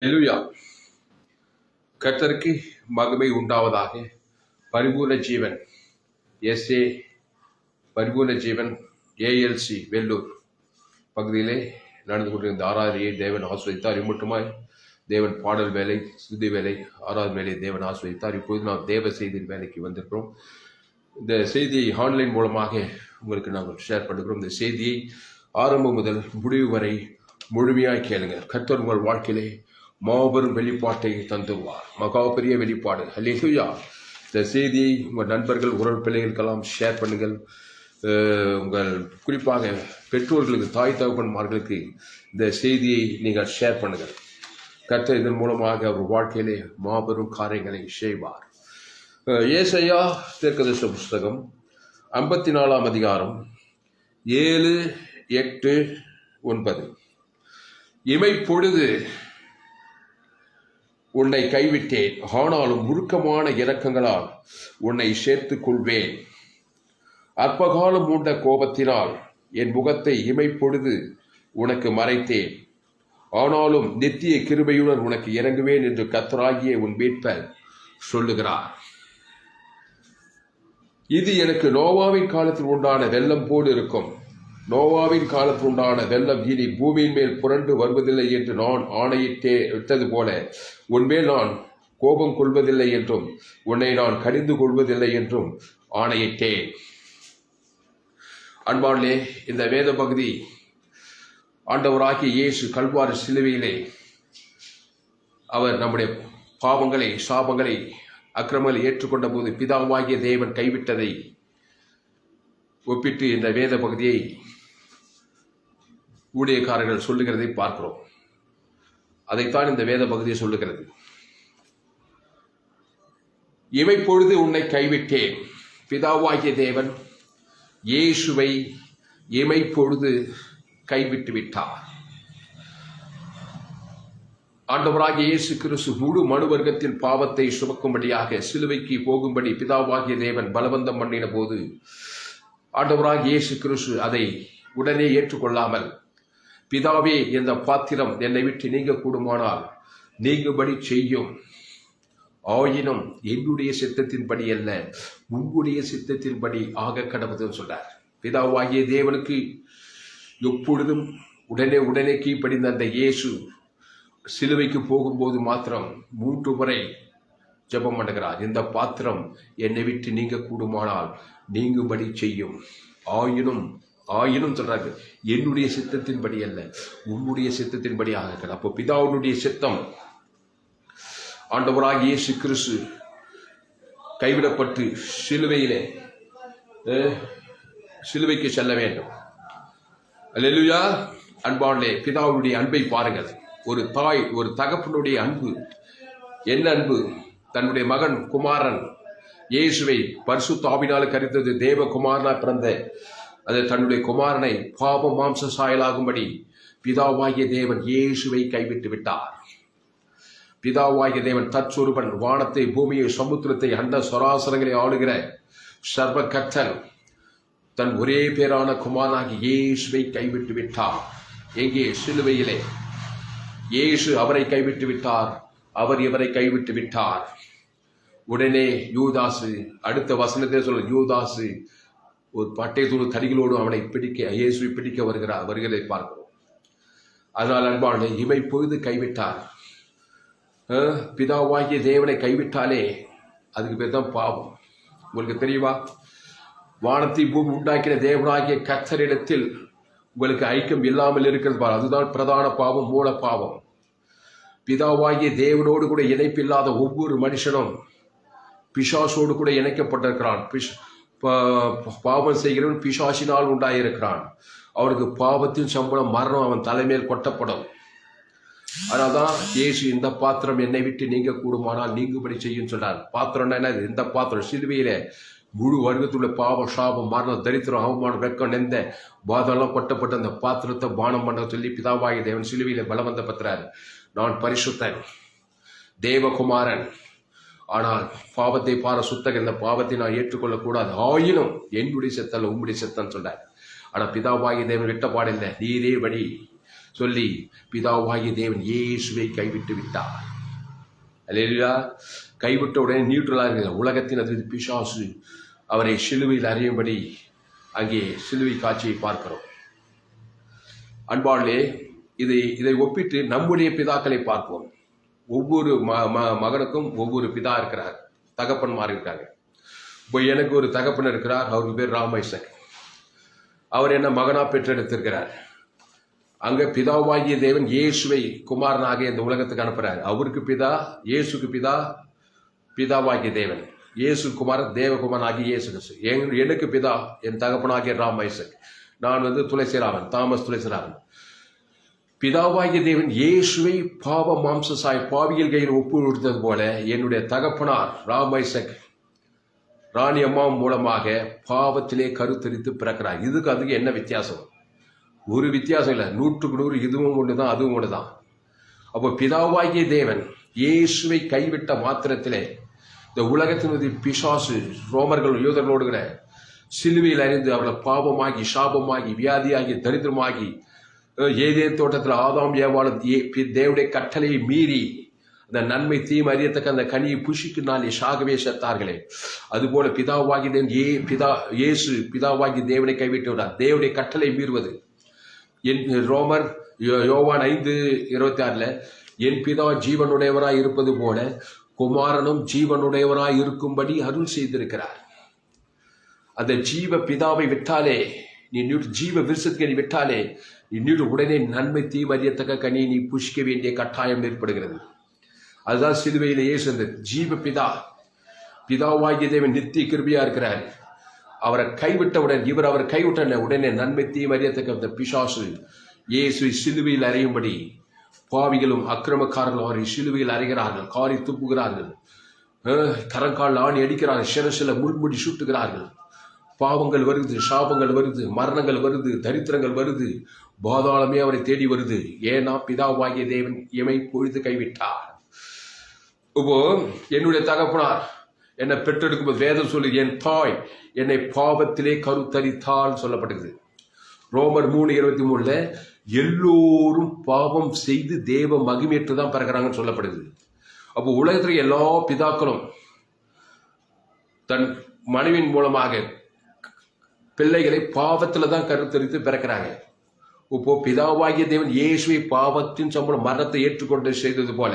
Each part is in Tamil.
ஹல்லேலூயா. கர்த்தருக்கு மகிமை உண்டாவதாக. பரிபூர்ண ஜீவன் எஸ்ஏ பரிபூர்ண ஜீவன் ஏஎல்சி வெள்ளூர் பகுதியிலே நடந்து கொண்டிருந்த ஆராதனையை தேவன் ஆஸ்வதித்தார். மட்டுமாய் தேவன் பாடல் வேலை, சுத்தி வேலை, ஆராதனை வேலையை தேவன் ஆஸ்வதித்தார். இப்போது நாம் தேவ செய்தியின் வேலைக்கு வந்திருக்கிறோம். இந்த செய்தியை ஆன்லைன் மூலமாக உங்களுக்கு நாங்கள் ஷேர் பண்ணுகிறோம். இந்த செய்தியை ஆரம்பம் முதல் முடிவு வரை முழுமையாய் கேளுங்கள். கர்த்தர் உங்கள் வாழ்க்கையிலே மாபெரும் வெளிப்பாட்டை தந்துவார். மகா பெரிய வெளிப்பாடு. ஹல்லேலூயா. இந்த செய்தியை உங்கள் நண்பர்கள், உறவு பிள்ளைகளுக்கெல்லாம் ஷேர் பண்ணுங்கள். உங்கள் குறிப்பாக பெற்றோர்களுக்கு, தாய் தகப்பன்மார்களுக்கு இந்த செய்தியை நீங்கள் ஷேர் பண்ணுங்கள். கர்த்தர் இதன் மூலமாக அவர் வாழ்க்கையிலே மாபெரும் காரியங்களை செய்வார். ஏசாயா தீர்க்கதரிசன புஸ்தகம் 54ஆம் அதிகாரம் 7, 8, 9. இமைப்பொழுது உன்னை கைவிட்டேன், ஆனாலும் உருக்கமான இரக்கங்களால் உன்னை சேர்த்துக் கொள்வேன். அற்பகாலம் மூண்ட கோபத்தினால் என் முகத்தை இமைப்பொழுது உனக்கு மறைத்தேன், ஆனாலும் நித்திய கிருபையுடன் உனக்கு இறங்குவேன் என்று கர்த்தராகிய உன் மீட்பர் சொல்லுகிறார். இது எனக்கு நோவாவின் காலத்தில் உண்டான வெள்ளம் போல் இருக்கும். நோவாவின் காலத்தில் உண்டான வெள்ளம் இனி பூமியின் மேல் புரண்டு வருவதில்லை என்று நான் ஆணையிட்டது போல உன்மேல் நான் கோபம் கொள்வதில்லை என்றும் உன்னை நான் கடிந்து கொள்வதில்லை என்றும் ஆணையிட்டேன். அன்பானே, இந்த வேத பகுதி ஆண்டவராகிய இயேசு கல்வாரி சிலுவையிலே அவர் நம்முடைய பாவங்களை, சாபங்களை, அக்கிரமங்களை ஏற்றுக்கொண்ட போது பிதாவாகிய தேவன் கைவிட்டதை ஒப்பிட்டு இந்த வேத பகுதியை ஊழியக்காரர்கள் சொல்லுகிறதை பார்க்கிறோம். அதைத்தான் இந்த வேத பகுதியை சொல்லுகிறது. இமைப்பொழுது உன்னை கைவிட்டேன். பிதாவாகிய தேவன் இயேசுவை இமைப்பொழுது கைவிட்டு விட்டார். ஆண்டவராகிய இயேசு கிறிஸ்து முழு மனுவர்க்கத்தின் பாவத்தை சுமக்கும்படியாக சிலுவைக்கு போகும்படி பிதாவாகிய தேவன் பலவந்தம் பண்ணின போது ஆண்டவராகிய இயேசு கிறிஸ்து அதை உடனே ஏற்றுக்கொள்ளாமல், பிதாவே, இந்த பாத்திரம் என்னை விட்டு நீங்க கூடுமானால் நீங்கும்படி செய்யும், ஆயினும் என்னுடைய சித்தத்தின்படி அல்ல, உங்களுடைய சித்தத்தின்படி ஆக கடவுதுன்னு சொல்றார். பிதாவாகிய தேவனுக்கு எப்பொழுதும் உடனே கீழ்ப்படிந்த அந்த இயேசு சிலுவைக்கு போகும்போது மாத்திரம் 3 முறை ஜெபம் பண்ணுகிறார். இந்த பாத்திரம் என்னை விட்டு நீங்க கூடுமானால் நீங்கும்படி செய்யும், ஆயினும் சொல்றாங்க, என்னுடைய சித்தத்தின்படி அல்ல, உன்னுடைய சித்தத்தின்படி ஆக. அப்போ பிதாவுடைய சித்தம் ஆண்டவராகிய இயேசு கிறிஸ்து கைவிடப்பட்டு சிலுவைக்கு செல்ல வேண்டும். அல்லேலூயா. அன்பானே, பிதாவுடைய அன்பை பாருங்கள். ஒரு தாய், ஒரு தகப்பனுடைய அன்பு என்ன அன்பு! தன்னுடைய மகன் குமாரன் இயேசுவை பரிசுத்த ஆவியினால் கரித்தது தேவகுமாரனா பிறந்த அது தன்னுடைய குமாரனை பாவ மாம்ச சாயலாகும்படி பிதாவாகிய தேவன் இயேசுவை கைவிட்டு விட்டார். பிதாவாகிய தேவன் தற்சொருபன், வானத்தை, பூமியை, சமுத்திரத்தை, அண்ட சராசரங்களை ஆளுகிற சர்வ கர்த்தன் தன் ஒரே பேரான குமாரனாகிய இயேசுவை கைவிட்டு விட்டார். எங்கே? சிலுவையிலே. இயேசு அவரை கைவிட்டு விட்டார், அவர் இவரை கைவிட்டு விட்டார். உடனே யூதாசு, அடுத்த வசனத்தை சொல்ல, யூதாசு ஒரு பட்டை தூள் தடிகளோடு அவனை பிடிக்க, இயேசுவை பிடிக்க வருகிறதை பார்க்கிறோம். அதனால் அன்பான, இமைப்பொழுது கைவிட்டார். பிதாவாகிய தேவனை கைவிட்டாலே அதுக்கு பேர் தான் பாவம். உங்களுக்கு தெரியுமா? வானத்தை பூமி உண்டாக்கின தேவனாகிய கர்த்தரிடத்தில் உங்களுக்கு ஐக்கியம் இல்லாமல் இருக்கிறது பார், அதுதான் பிரதான பாவம், மூல பாவம். பிதாவாகிய தேவனோடு கூட இணைப்பில்லாத ஒவ்வொரு மனுஷனும் பிசாசோடு கூட இணைக்கப்பட்டிருக்கிறான். பாவம் செய்கிறவன் பிசாசினால் உண்டாயிருக்கிறான். அவனுக்கு பாவத்தின் சம்பளம் மரணம், அவன் தலைமையில் கொட்டப்படும். அதனால்தான் இயேசு இந்த பாத்திரம் என்னை விட்டு நீங்க கூடுமானால் நீங்கும்படி செய்யும் சொன்னார். பாத்திரம் என்ன? இந்த பாத்திரம் சிலுவையில முழு வர்க்கத்துள்ள பாவம், சாபம், மரணம், தரித்திரம், அவமானம், வெக்கம், நெந்த பாதெல்லாம் கொட்டப்பட்ட அந்த பாத்திரத்தை பானம் பண்ண சொல்லி பிதாவாகிய தேவன் சிலுவையில பலவந்த பத்திரார். நான் பரிசுத்தன், தேவகுமாரன், ஆனால் பாவத்தை பார சுத்தக, இந்த பாவத்தை நான் ஏற்றுக்கொள்ளக்கூடாது, ஆயினும் என்னுடைய செத்தல் உம்முடைய செத்தன்னு சொன்னார். ஆனால் பிதாவாகிய தேவன் விட்ட பாடில்லை, நீரே வழி, சொல்லி பிதாவாகிய தேவன் இயேசுவை கைவிட்டு விட்டார். அல்லேலூயா. கைவிட்ட உடனே நியூட்ரலாக இருக்கிற உலகத்தின் அது பிசாசு அவரை சிலுவையில் அறியும்படி அங்கே சிலுவை காட்சியை பார்க்கிறோம். அன்பாளே, இதை ஒப்பிட்டு நம்முடைய பிதாக்களை பார்ப்போம். ஒவ்வொரு மகனுக்கும் ஒவ்வொரு பிதா இருக்கிறார், தகப்பன்மார் இருக்காங்க. இப்போ எனக்கு ஒரு தகப்பன் இருக்கிறார், அவருக்கு பேர் ராமைசக். அவர் என்ன மகனா பெற்றெடுத்திருக்கிறார். அங்க பிதாவாகிய தேவன் இயேசுவை குமாரனாக இந்த உலகத்துக்கு அனுப்புறார். அவருக்கு பிதா, இயேசுக்கு பிதா, பிதாவாகிய தேவன். இயேசு குமாரன் தேவகுமாரனாகிய இயேசு. எனக்கு பிதா என் தகப்பனாகிய ராமைசக். நான் துளசிராமன், தாமஸ் துளசிராமன். பிதாவாகிய தேவன் இயேசுவை பாவ மாம்சசாய் பாவியல் கையில் ஒப்பு கொடுத்தது போல என்னுடைய தகப்பனார் ராமைசக் ராணி அம்மா மூலமாக பாவத்திலே கருத்தரித்து பிறக்கிறார். அதுக்கு என்ன வித்தியாசம்? ஒரு வித்தியாசம் இல்லை, 100% இதுவும் ஒண்ணுதான் அதுவும் ஒண்ணுதான். அப்போ பிதாவாகிய தேவன் இயேசுவை கைவிட்ட மாத்திரத்திலே இந்த உலகத்தினுடைய பிசாசு ரோமர்கள் யூதர்களோடு கூட சிலுவையில் அறிந்து அவளை பாவமாகி சாபமாகி வியாதியாகி தரித்திரமாகி ஏதேன் தோட்டத்தில் ஆதாம் ஏவாளும் தேவனுடைய கட்டளையை மீறி அந்த நன்மை தீமை அறியத்தக்க அந்த கனியை புஷிக்குனாலே சாகவே செத்தார்களே, அதுபோல பிதாவாகி தேவன் இயேசு பிதாவாகி தேவனை கைவிட்டு விட்டார். தேவனுடைய கட்டளை மீறுவது. ரோமர் யோவான் 5:26 என் பிதா ஜீவனுடையவராய் இருப்பது போல குமாரனும் ஜீவனுடையவராய் இருக்கும்படி அருள் செய்திருக்கிறார். அந்த ஜீவ பிதாவை விட்டாலே, நீ ஜீவ விருஷத்துக்கு நீ விட்டாலே நீ உடனே நன்மை தீமை அறியத்தக்க கனியை நீ புஷிக்க வேண்டிய கட்டாயம் ஏற்படுகிறது. அதுதான் சிலுவையில் இயேசு ஜீவ பிதாவாகிய தேவன் நித்திய கிருபையா இருக்கிறார். அவரை கைவிட்டவுடன் அவர் கைவிட்ட உடனே நன்மை தீமை அறியத்தக்க அந்த பிசாசு இயேசுவை சிலுவையில் அறையும்படி பாவிகளும் அக்கிரமக்காரர்களும் அவரை சிலுவையில் அறைகிறார்கள், காரி துப்புகிறார்கள், கரங்கால் ஆணி அடிக்கிறார்கள், சில முள்முடி சுட்டுகிறார்கள். பாவங்கள் வருது, சாபங்கள் வருது, மரணங்கள் வருது, தரித்திரங்கள் வருது, பாதாளமே அவரை தேடி வருது. ஏன்னா பிதாவாகிய தேவன் எமை பொழுது கைவிட்டார். இப்போ என்னுடைய தகப்பனார் என்னை பெற்றெடுக்கும்போது வேதம் சொல்லி என் தாய் என்னை பாவத்திலே கருத்தரித்தால் சொல்லப்படுகிறது. ரோமர் 3:23 எல்லோரும் பாவம் செய்து தேவ மகிமையற்று தான் பிறகுறாங்கன்னு சொல்லப்படுது. அப்போ உலகத்தில் எல்லா பிதாக்களும் தன் மனைவின் மூலமாக பிள்ளைகளை பாவத்தில் தான் கருத்தரித்து பிறக்கிறாங்க. இப்போ பிதாவாகிய தேவன் இயேசுவை பாவத்தின் சம்பளம் மரணத்தை ஏற்றுக்கொண்டு செய்தது போல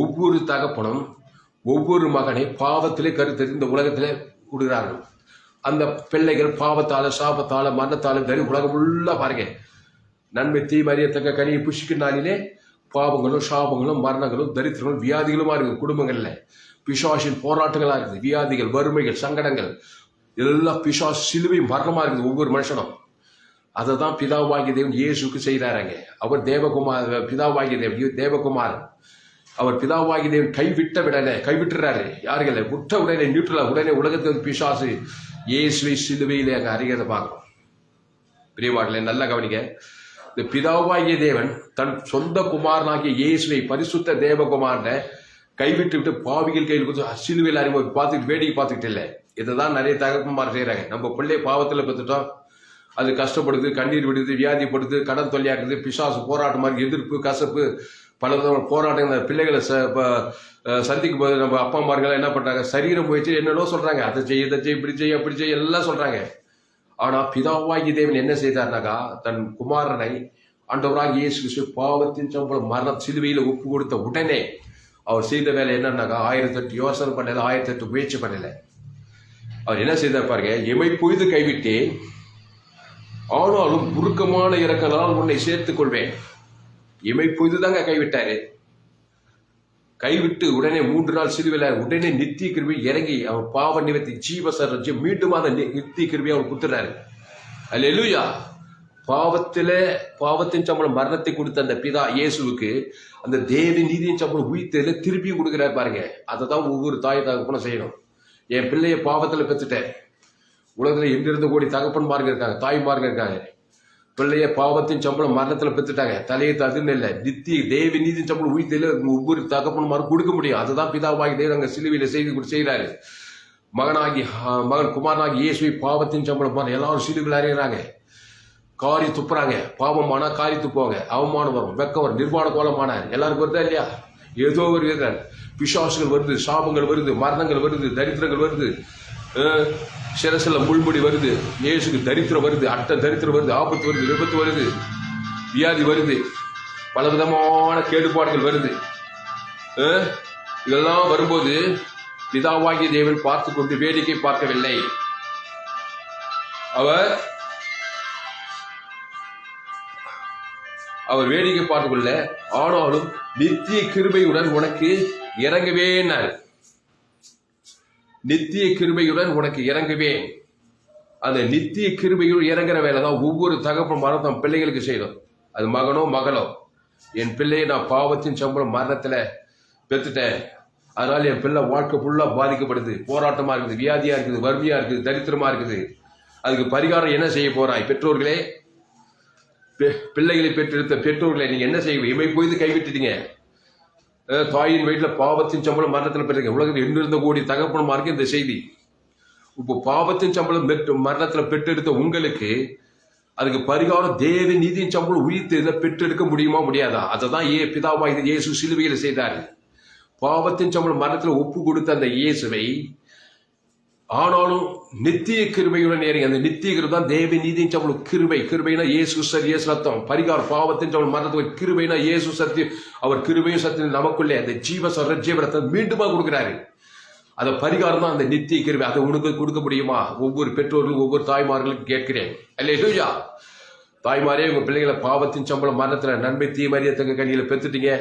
ஒவ்வொரு தகப்பனும் ஒவ்வொரு மகனை பாவத்திலே கருத்தரித்து இந்த உலகத்திலே விடுகிறார்கள். அந்த பிள்ளைகள் பாவத்தால சாபத்தால மரணத்தால உலகம் உள்ள பாருங்க நன்மை தீமை அறியத்தக்க கனியை புஷிக்கினாலே பாவங்களும் சாபங்களும் மரணங்களும் தரித்திரங்களும் வியாதிகளுமா இருக்குது. குடும்பங்கள்ல பிசாசின் போராட்டங்களா இருக்குது, வியாதிகள், வறுமைகள், சங்கடங்கள் எல்லாம் பிசாசு சிலுவை மரணமா இருக்குது ஒவ்வொரு மனுஷனும். அதை தான் பிதாவாகிய தேவன் இயேசுக்கு செய்கிறாங்க. அவர் தேவகுமார், பிதாவாகிய தேவன் தேவகுமார். அவர் பிதாவாகிய தேவன் கைவிட்டுறாரு. யாருகளை விட்ட உடனே நியூட்ரலா உடனே உலகத்தில் பிசாசு இயேசுவை சிலுவையிலே அங்கே அறிகிறத பார்க்கிறோம். பிரியவார்களே, நல்லா கவனிக்க. இந்த பிதாவாகிய தேவன் தன் சொந்த குமாரனாகிய இயேசுவை பரிசுத்த தேவகுமாரனை கைவிட்டு விட்டு பாவிகள் கையில் கொடுத்து சிலுவையில் அறிமுக பார்த்துட்டு வேடிக்கை பார்த்துக்கிட்டு இல்லை. இதைதான் நிறைய தகப்பன்மார் செய்யறாங்க. நம்ம பிள்ளை பாவத்தில் பெற்றுட்டோம், அது கஷ்டப்படுது, கண்ணீர் விடுது, வியாதிப்படுது, கடன் தொல்லையாக்குது, பிசாசு போராட்டம் மாதிரி எதிர்ப்பு கசப்பு பல விதமான போராட்டங்கள் பிள்ளைகளை சந்திக்கும் போது நம்ம அப்பா அம்மார்கள் என்ன பண்றாங்க, சரீரம் போயிடுச்சு என்னென்னோ சொல்றாங்க, அதை செய்ய இதை செய்ய இப்படி செய்ய அப்படி செய்ய எல்லாம் சொல்றாங்க. ஆனா பிதாவாகிய தேவன் என்ன செய்தார்னாக்கா தன் குமாரனை ஆண்டவராக இயேசு கிறிஸ்து பாவத்தின் சம்பளம் மரண சிலுவையில ஒப்பு கொடுத்த உடனே அவர் செய்த வேலை என்னன்னாக்கா 1008 யோசனை பண்ணல, 1008 முயற்சி பண்ணல. அவர் என்ன செய்தார் பாருங்க, எமை பொய்து கைவிட்டேன் ஆனாலும் உருக்கமான இறக்கலால் உன்னை சேர்த்துக் கொள்வேன். எமை பொய்து தாங்க கைவிட்டாரு. கைவிட்டு உடனே 3 நாள் சிலுவையில் உடனே நித்திய கிருபை இறங்கி அவர் பாவ நிவர்த்தி ஜீவசரட்சி மீண்டும் அந்த நித்திய கிருபை அவர் குத்துறாரு. அல்லேலூயா. பாவத்தின் சம்பளம் மரணத்தை கொடுத்த அந்த பிதா இயேசுவுக்கு அந்த தேவ நீதியின் சம்பளம் உயிர்த்தல திருப்பியும் கொடுக்கிறார் பாருங்க. அதை தான் ஒவ்வொரு தாய் தகப்பனும் செய்யணும். என் பிள்ளைய பாவத்தில் பெற்றுட்டேன். உலகத்துல எங்கிருந்து கோடி தகப்பன்மார்கள் இருக்காங்க, தாய்மார்கள் இருக்காங்க. பிள்ளைய பாவத்தின் சம்பளம் மரணத்துல பெற்றுட்டாங்க, தலையை தகுன்னு இல்லை, நித்திய தேவ நீதியின் சம்பளம் உயிர்த்தல ஒவ்வொரு தகப்பன்மாரும் கொடுக்க முடியும். அதுதான் பிதாவாகி தேவன் அங்க சிலுவையில செய்கிறாரு. மகன் குமாரனாகி இயேசுவை பாவத்தின் சம்பளம் எல்லாரும் சிலுவையில் அறிகிறாங்க. காரி துப்புறாங்க. பாவமானா காரி துப்புவாங்க. அவமானம் வரும், வெக்கம் வரும், நிர்வாண கோலமான எல்லாருக்கும் வருதா இல்லையா? ஏதோ ஒரு விதம் பிசாசுகள் வருது, சாபங்கள் வருது, மரணங்கள் வருது, தரித்திரங்கள் வருது, சிரசில முள்முடி வருது, இயேசுக்கு தரித்திரம் வருது, அட்ட தரித்திரம் வருது, ஆபத்து வருது, விபத்து வருது, வியாதி வருது, பலவிதமான கேடுபாடுகள் வருது. இதெல்லாம் வரும்போது பிதாவாகிய தேவன் பார்த்து கொண்டு வேடிக்கை பார்க்கவில்லை. அவர் வேடிக்கை பார்த்து கொள்ள, ஆனாலும் நித்திய கிருபையுடன் உனக்கு இறங்குவேன். நித்திய கிருபையுடன் உனக்கு இறங்குவேன். அந்த நித்திய கிருபையுடன் இறங்குற வேலை தான் ஒவ்வொரு தகப்பன் மரணம் பிள்ளைகளுக்கு செய்யணும். அது மகனோ மகளோ, என் பிள்ளையை நான் பாவத்தின் சம்பளம் மரணத்துல பெற்றுட்டேன், அதனால என் பிள்ளை வாழ்க்கை ஃபுல்லா பாதிக்கப்படுது, போராட்டமா இருக்குது, வியாதியா இருக்குது, வறுமையா இருக்குது, தரித்திரமா இருக்குது. அதுக்கு பரிகாரம் என்ன செய்ய போறாய்? பெற்றோர்களே, பிள்ளைகளை பெற்றெடுத்த பெற்றோர்களை நீங்க என்ன செய்வீங்க? இமை போய்து கைவிட்டுட்டீங்க. தாயின் வயிற்றுல பாவத்தின் சம்பளம் மரணத்தில் பெற்றீங்க. உலகத்தில் 8 கோடி தகப்பனமா இருக்கு இந்த செய்தி. இப்போ பாவத்தின் சம்பளம் மரணத்தில் பெற்றெடுத்த உங்களுக்கு அதுக்கு பரிகாரம் தேவ நீதியின் சம்பளம் உயிர்த்தெழுத பெற்றெடுக்க முடியுமா முடியாதா? அதை தான் பிதாவா இயேசு சிலுவையில் செய்தார். பாவத்தின் சம்பளம் மரணத்தில் ஒப்பு கொடுத்த அந்த இயேசுவை, ஆனாலும் நித்திய கிருபையுடன் ஏறி, அந்த நித்திய கிருபை தான் தேவ நீதியின் சம்பளம். கிருபைனா இயேசு சரி, இயேசு ரத்தம். பரிகாரம் பாவத்தின் சம்பளம் மரணத்துக்கு. கிருபைனா இயேசு சத்தியம். அவர் கிருபையும் சத்தியம் நமக்குள்ளே அந்த ஜீவ ரத்தம் மீண்டுமா கொடுக்கிறாரு. அந்த பரிகாரம் தான் அந்த நித்திய கிருபை. அதை உனக்கு கொடுக்க முடியுமா? ஒவ்வொரு பெற்றோர்களும் ஒவ்வொரு தாய்மார்களுக்கும் கேட்கிறேன். அல்லேலூயா. தாய்மாரே, உங்க பிள்ளைகளை பாவத்தின் சம்பளம் மரணத்துல நன்மை தீமறியத்தக்க கனியில பெற்றுட்டீங்க.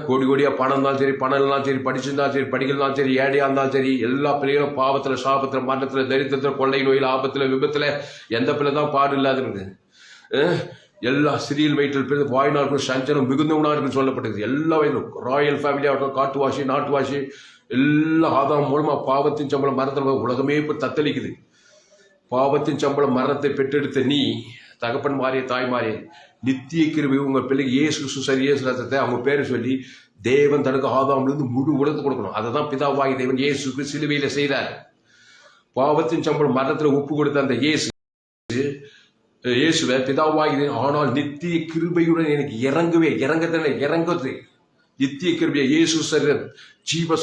கோடி கோடியா பணம் இருந்தாலும் சரி, பணம் இருந்தாலும் சரி, படிச்சிருந்தாலும் சரி, படிக்கலாம் சரி, ஏடையா இருந்தாலும் சரி, எல்லா பிள்ளைகளும் பாவத்துல, சாபத்துல, மரணத்துல, தரித்திரத்துல, கொள்ளை நோயில, ஆபத்துல, விபத்துல எந்த பிள்ளை தான் பாடு இல்லாத இருக்குது? எல்லா சிறியல் வயிற்றில் பிறகு வாய்நாளுக்கும் சஞ்சலம் மிகுந்தவனா இருக்குன்னு சொல்லப்பட்டது. எல்லா வயதிலும் ராயல் ஃபேமிலி ஆகட்டும், காட்டுவாசி, நாட்டுவாசி, எல்லா ஆதாம் மூலமா பாவத்தின் சம்பளம் மரணத்தில் உலகமே இப்போ தத்தளிக்குது. பாவத்தின் சம்பளம் மரணத்தை பெற்றெடுத்த நீ, தகப்பன் மாறிய தாய் மாறிய, நித்திய கிருபை உங்க பிள்ளைக்கு இயேசு சரி, இயேசு ரத்தத்தை அவங்க பேரை சொல்லி தேவன் தனக்கு ஆதாமிலிருந்து முழு உலகத்தை கொடுக்கணும். அதை தான் பிதாவாகி தேவன் இயேசுக்கு சிலுவையில செய்தார். பாவத்தின் சம்பளம் மரணத்தில் ஒப்பு கொடுத்த அந்த இயேசுவை பிதாவாகி, ஆனால் நித்திய கிருபையுடன் எனக்கு இறங்குது. நித்திய கிருபையை இயேசு சரீரம் ஜீவ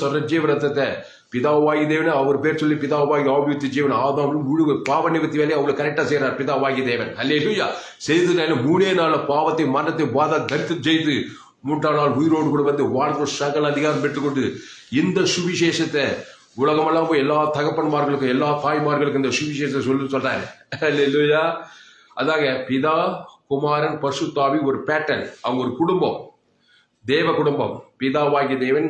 ரத்தத்தை பிதாவாகி தேவன் அவர் பேர் சொல்லி பிதாவாகி ஆவித்து ஜீவன் ஆதாம் முழு பாவ நிவர்த்தி வேலையை அவங்களை கரெக்டா செய்யறார் பிதாவாகி தேவன். அல்லேலூயா. செய்ததுனால 3 நாள் பாவத்தை மரணத்தை தரித்து ஜெயித்து 3ஆம் நாள் உயிரோடு கூட வந்து வாழ்க்கை சகல அதிகாரம் பெற்றுக்கொண்டு இந்த சுவிசேஷத்தை உலகமெல்லாம் போய் எல்லா தகப்பன்மார்களுக்கும் எல்லா தாய்மார்களுக்கும் இந்த சுவிசேஷத்தை சொல்றாரு. அல்லேலூயா. அதாங்க பிதா குமாரன் பரிசுத்தாவி ஒரு பேட்டர்ன். அவங்க ஒரு குடும்பம், தேவ குடும்பம். பிதாவாகிய தேவன்,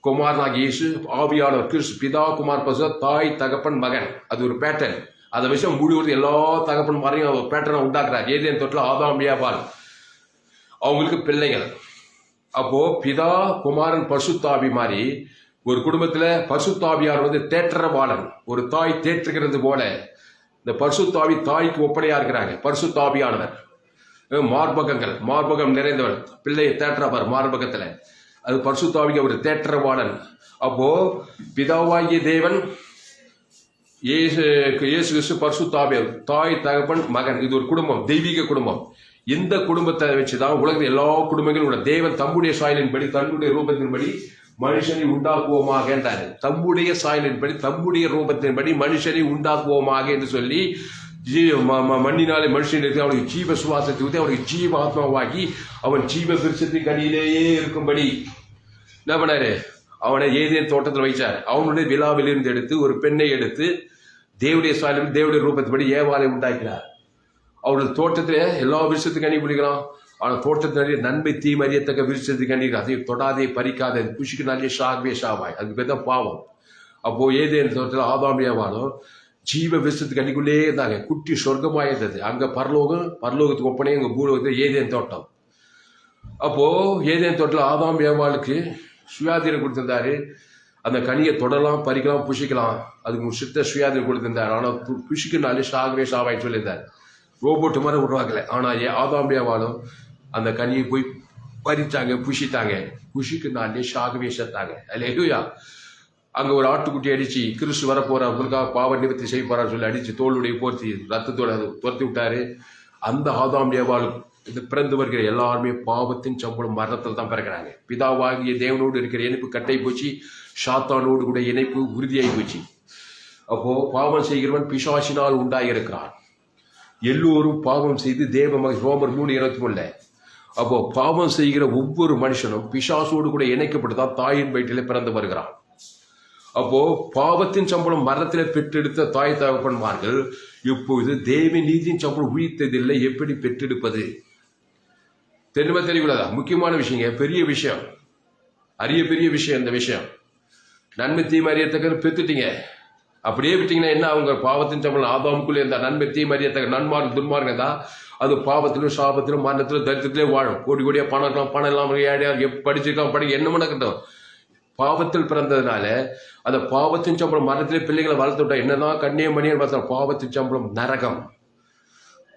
குமாரனாகிய இயேசு, ஆவியானவர் கிறிஸ்து. பிதா குமார் பரிசுத்த, தாய் தகப்பன் மகன். அது ஒரு பேட்டர்ன். அதை விஷயம் முழுவதும் எல்லா தகப்பன் மாரையும் ஒரு பேட்டர்னை உண்டாக்குறார். ஏதேன் தொட்டில் ஆதாம் ஏவாள் அவங்களுக்கு பிள்ளைகள். அப்போ பிதா குமாரன் பரிசுத்தாவி மாதிரி ஒரு குடும்பத்துல பரிசுத்தாவியார் வந்து தேற்றரவாளன். ஒரு தாய் தேற்றுகிறது போல இந்த பரிசுத்தாவி தாய்க்கு ஒப்பனையா இருக்கிறாங்க. பரிசுத்தாவியானவர் மார்பகம் நிறைந்தவர், பிள்ளையை தேற்றவர் மார்பகத்துல. அது பரிசுத்தாவிக்கு அவர் தேற்றவாளன். அப்போ பிதாவாகிய தேவன் இயேசு கிறிஸ்து பரிசுத்தாவி, தாய் தகப்பன் மகன். இது ஒரு குடும்பம், தெய்வீக குடும்பம். இந்த குடும்பத்தை வச்சுதான் உலகத்தில் எல்லா குடும்பங்களும் உள்ள. தேவன் தம்முடைய சாயலின்படி தன்னுடைய ரூபத்தின்படி மனுஷனை உண்டாக்குவோமாக என்றாரு. தம்முடைய சாயலின்படி தம்முடைய ரூபத்தின்படி மனுஷனை உண்டாக்குவோமாக என்று சொல்லி மண்ணினாலே மனுஷன் இருக்கு அவனுக்கு ஜீவ சுவாசத்தை ஊற்றி அவனுக்கு ஜீவ ஆத்மாவாகி அவன் ஜீவ விருட்சத்தின் கனியிலேயே இருக்கும்படி என்ன பண்ணாரு? அவனை ஏதேன் தோட்டத்தில் வைச்சார். அவனுடைய விழாவிலிருந்து எடுத்து ஒரு பெண்ணை எடுத்து தேவடைய சாயலில் தேவடைய ரூபத்தின்படி ஏவாளை உண்டாக்கினார். அவருடைய தோட்டத்திலே எல்லா விருட்சத்துக்கு கனி பிடிக்கலாம். ஆனால் தோட்டத்தினாலே நன்மை தீமறியத்தக்க விருட்சத்துக்கு கனி, அதை தொடாதே பறிக்காதே, புஷிக்குனாலே ஷாகவே ஷாவாய். அதுக்கு பேர் தான் பாவம். அப்போ ஏதேன் தோட்டத்தில் ஆதாம் ஏவாளும் ஜீவ விருட்சத்துக்கு அன்னைக்குள்ளே இருந்தாங்க. குட்டி சொர்க்கமாக இருந்தது. அங்க பரலோகத்துக்கு ஒப்பனே எங்க பூலோகத்தில் ஏதேன் தோட்டம். அப்போ ஏதேன் தோட்டத்தில் ஆதாம் ஏவாளுக்கு சுயாதீனம் கொடுத்திருந்தாரு. அந்த கனியை தொடலாம், பறிக்கலாம், புஷிக்கலாம். அதுக்கு சித்த சுயாதீனம் கொடுத்திருந்தார். ஆனால் புஷிக்குனாலே ஷாகவே ஷாவாய் சொல்லியிருந்தார். ரோபோட்டு மாதிரி உருவாக்கல. ஆனா ஆதாம் ஏவாளும் அந்த கனியை போய் பறிச்சாங்க, புஷித்தாங்க. புஷிக்குனாலே ஷாகவே செத்தாங்க. அல்லேலூயா. அங்க ஒரு ஆட்டுக்குட்டி அடிச்சு கிறிஸ்து வரப்போறார், உங்களுக்காக பாவ நிவர்த்தி செய்ய போறான்னு சொல்லி அடிச்சு தோளுடைய போர்த்தி ரத்தத்தோட துரத்தி விட்டாரு. அந்த ஆதாம் ஏவாள் இது பிறந்து வருகிற எல்லாருமே பாவத்தின் சம்பளம் மரணத்தில் தான் பிறக்கிறாங்க. பிதாவாகிய தேவனோடு இருக்கிற இணைப்பு கட்டை போச்சு, சாத்தானோடு கூட இணைப்பு உறுதியாகி போச்சு. அப்போ பாவம் செய்கிறவன் பிசாசினால் உண்டாயிருக்கிறான். எல்லோரும் பாவம் செய்து தேவ ரோமர் 3:23. அப்போ பாவம் செய்கிற ஒவ்வொரு மனுஷனும் பிசாசோடு கூட இணைக்கப்பட்டுதான் தாயின் வயிற்றிலே பிறந்து வருகிறான். அப்போ பாவத்தின் சம்பளம் மரணத்திலே பெற்றெடுத்த தாய் தகப்பன்மார்கள் இப்பொழுது தேவ நீதியின் சம்பளம் உயிர்த்ததில்லை, எப்படி பெற்றெடுப்பது? தெரியக்கூடாதா? முக்கியமான விஷயங்க, பெரிய விஷயம், பெரிய விஷயம். இந்த விஷயம் நன்மை தீமை அறியத்தக்க பெற்றுட்டீங்க. அப்படியே விட்டீங்கன்னா என்ன? அவங்க பாவத்தின் சம்பளம் ஆதாமுக்குள்ளே இருந்தா நன்மை தீமை அறியத்தக்க நன்மார்க்கு துன்மார்க்கம் தான். அது பாவத்திலும் சாபத்திலும் மரணத்திலும் தரித்திரத்திலே வாழும். கோடி கோடியா பணம் எல்லாம் படிச்சிருக்கலாம், என்ன பண்ணக்கட்டும். பாவத்தில் பிறந்ததுனால அந்த பாவத்தின் சம்பளம் மரணத்திலே பிள்ளைகளை வளர்த்துட்டா என்னதான் கண்ணியம் மணியன் பார்த்தா பாவத்தின் சம்பளம் நரகம்,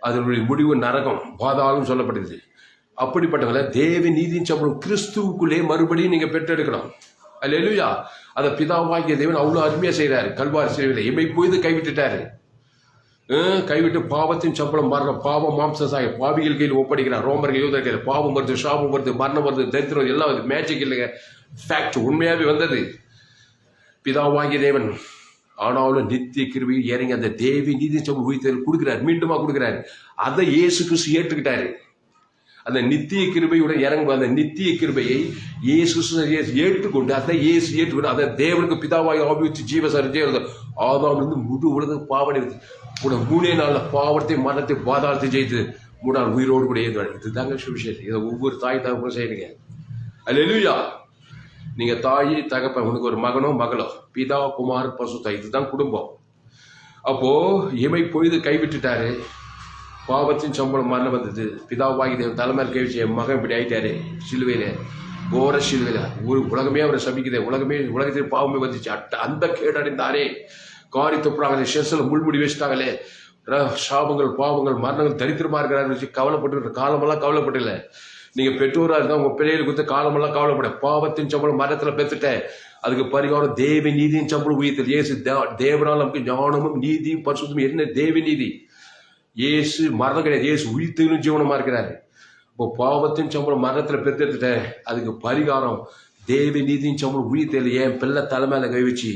அதனுடைய முடிவு நரகம், பாதாளம் சொல்லப்படுது. அப்படிப்பட்டவங்கள தேவ நீதியின் சம்பளம் கிறிஸ்துவுக்குள்ளே மறுபடியும் நீங்க பெற்றெடுக்கணும். அல்லேலூயா. அந்த பிதாவாகிய தேவன் அவ்வளவு அருமையா செய்யறாரு. கல்வாரி சிலுவையில இமை போய்து கைவிட்டுட்டாரு. கைவிட்டு பாவத்தின் சம்பளம் மரணம், பாவம் மாம்சாய பாவிகள் கையில் ஒப்படைக்கிறார். ரோமர்கள் யூதர்கள் கையில் பாவம் வருது, சாபம் வருது, மரணம் வருது, தரித்திரம் எல்லாம் வருது. மேஜிக் இல்லைங்க, ஃபேக்ட், உண்மையாவே வந்தது. பிதாவாகிய தேவன் ஆனாலும் நித்திய கிருபை இறங்கி அந்த தேவி நீதி சம்பளம் உயிர்த்தல் கொடுக்கிறார், மீண்டுமா கொடுக்கிறாரு. அதை இயேசு கிறிஸ்து ஏற்றுக்கிட்டாரு. அந்த நித்திய கிருபையுடன் இறங்கும் அந்த நித்திய கிருபையை இயேசு ஏற்றுக்கொண்டு அதை இயேசு ஏற்றுக்கொண்டு அதை தேவனுக்கு பிதாவாய் ஆவிச்சு ஜீவசரிஜே ஆதாம் முழு உலக பாவனை கூட 3 நாள்ல பாவத்தை மரணத்தை பாதாளத்தை ஜெயித்து 3 நாள் உயிரோடு கூட ஏற்றுவார். இதுதாங்க சுவிசேஷம். இதை ஒவ்வொரு தாய் தகப்பனும் செய்யுங்க. அல்லேலூயா. நீங்க தாய் தகப்பன், உனக்கு ஒரு மகனோ மகளோ, பிதா குமார் பசுத்தாய், இதுதான் குடும்பம். அப்போ இமை பொழுது கைவிட்டுட்டாரு. பாவத்தின் சம்பளம் மரணம் வந்தது. பிதாவாகி தேவன் தலைமையில் கை வச்சு என் மகன் இப்படி ஆயிட்டாரு சிலுவையில, கோர சிலுவையில. ஒரு உலகமே அவரை சபிக்குது, உலகத்தில் பாவமே வந்துச்சு. அந்த கேடடைந்தாரே, காரி தொப்புறாங்களே, செஸ்ல முள்முடி வச்சுட்டாங்களே, சாபங்கள் பாவங்கள் மரணங்கள் தரித்திரமா இருக்கிறாரு கவலைப்பட்டு காலமெல்லாம் கவலைப்படல. நீங்க பெற்றோரா இருந்தா உங்க பிள்ளைகளுக்கு கொடுத்த காலமெல்லாம் கவலைப்பட. பாவத்தின் சம்பளம் மரணத்துல பெற்றுட்டேன், அதுக்கு பரிகாரம் தேவ நீதியின் சம்பளம் உயிர்த்தல். இயேசு தேவனால் நமக்கு ஞானமும் நீதியும் பரிசுத்தமும். என்ன தேவ நீதி? இயேசு மரணம் கிடையாது, இயேசு உயிர்த்தலும் ஜீவனமா இருக்கிறாரு. இப்போ பாவத்தின் சம்பளம் மரணத்துல பெற்றெடுத்துட்டேன், அதுக்கு பரிகாரம் தேவ நீதியின் சம்பளம் உயிர்த்தல். என் பிள்ளை தலைமையில கை வச்சு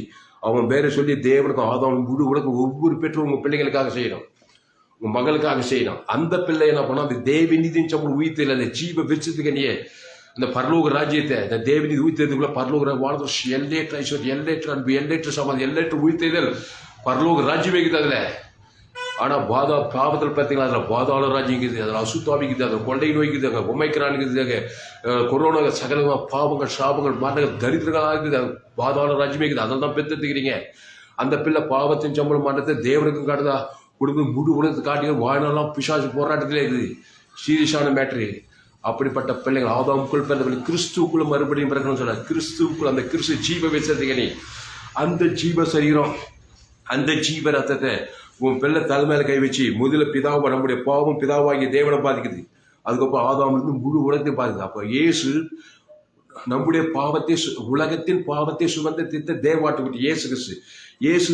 அவன் பேரை சொல்லி தேவனுக்கும் ஆதாம் முழு உலகம் ஒவ்வொரு பெற்றோர் உங்க பிள்ளைகளுக்காக செய்யணும், உங்க மகளுக்காக செய்யணும். அந்த பிள்ளை என்ன பண்ணா அந்த தேவ நீதியின் சம்பளம் உயிர்த்தல், அந்த ஜீவ வெச்சதுக்கு நீ இந்த பரலோக ராஜ்யத்தை இந்த தேவநீதி உயிர்த்ததுக்குள்ள பரலோக வாழ்ந்து எல்லையற்ற ஐஸ்வர்யம், எல்லையற்ற அன்பு, எல்லையற்ற சமாதி, எல்லையற்ற உயிர்த்தல் பரலோக ராஜ்யம் வைக்குது. அதுல ஆனா பாவத்தில் பார்த்தீங்களா, அதுல பாதாள ராஜ்யம் இருக்குது, அதுல அசுத்தாவிக்குது, அதுல கொள்ளை நோய்க்குது, அங்கே உமைக்கிறானுக்குது, கொரோனா சகல பாவங்கள் சாபங்கள் மரணங்கள் தரித்திரங்களா இருக்குது, பாதாள ராஜ்யம் இருக்குது. அதில் தான் பெற்றுக்கிறீங்க. அந்த பிள்ளை பாவத்தின் சம்பளம் மரணத்தை தேவனுக்கும் காட்டுதா, குடும்பம் முழு உலகத்துக்கு காட்டி வாழ்நாளெல்லாம் பிசாசு போராட்டத்திலே இருக்குது. சீரியஸான மேட்ரு. அப்படிப்பட்ட பிள்ளைகள் ஆதாமுக்குள் பிறந்த கிறிஸ்துக்குள்ள மறுபடியும் பிறக்கணும்னு சொன்னார். கிறிஸ்துக்குள்ள அந்த கிறிஸ்து ஜீவ வச்சதுக்கு அந்த ஜீவ சரீரம், அந்த ஜீவ ரத்தத்தை உன் பிள்ளை தலைமையில கை வச்சு முதல்ல பிதாவை, நம்முடைய பாவம் பிதாவாகிய தேவனை பாதிக்குது, அதுக்கப்புறம் ஆதாம் இருந்து முழு உலகத்தையும் பாதிக்குது. அப்போ இயேசு நம்முடைய பாவத்தை, உலகத்தின் பாவத்தை சுமந்த திட்ட தேவாட்டுக்குட்டி இயேசு கிறிஸ்து. இயேசு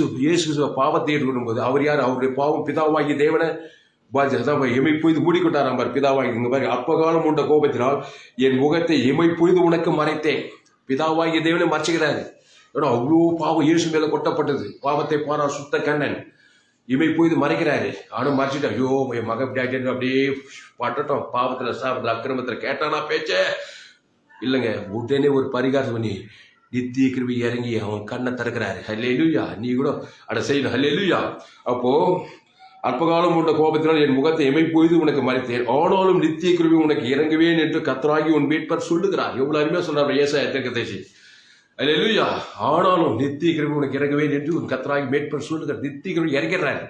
பாவத்தை ஏற்றுக்கொள்ளும் போது அவர் யார்? அவருடைய பாவம் பிதாவாகிய தேவனை இமை பொய்து மூடிக்கொண்டாராம் பார் பிதாவாகி. இங்க பாரு, அப்பகாலம் உண்ட கோபத்தினால் என் முகத்தை இமை பொய்து உனக்கு மறைத்தேன். பிதாவாகிய தேவனை மறைச்சுக்கிறாரு. அவ்வளோ பாவம் இயேசு மேல கொட்டப்பட்டது. பாவத்தை பாரா சுத்த கண்ணன் இமை பொய்து மறைக்கிறாரு. ஆனும் மறைச்சிட்டா, ஐயோ என் மகன் இப்படி ஆகிட்டு அப்படியே பட்டட்டும், பாவத்துல சாபத்துல அக்கிரமத்துல கேட்டானா பேச்ச இல்லைங்க. உடனே ஒரு பரிகாரம் பண்ணி நித்திய கிருபை இறங்கி அவன் கண்ணை திறக்கிறாரு. ஹல்லேலூயா. நீ கூட அட செய்யணும். ஹல்லேலூயா. அப்போ அற்பகாலம் உண்ட கோபத்தினால் என் முகத்தை இமை பொய்து உனக்கு மறைத்தேன், ஆனாலும் நித்திய கிருபை உனக்கு இறங்குவேன் என்று கர்த்தராகி உன் மீட்பர் சொல்லுகிறார். எவ்வளவு அருமையா சொல்றாரு ஏசாயா தீர்க்கதரிசி. அல்லேலூயா. ஆனாலும் நித்திய கிருபை உனக்கு இறங்குவேன் என்று உன் கர்த்தராகி மீட்பர் சொல்லுகிறார். நித்திய கிருபை இறங்கிறாரு.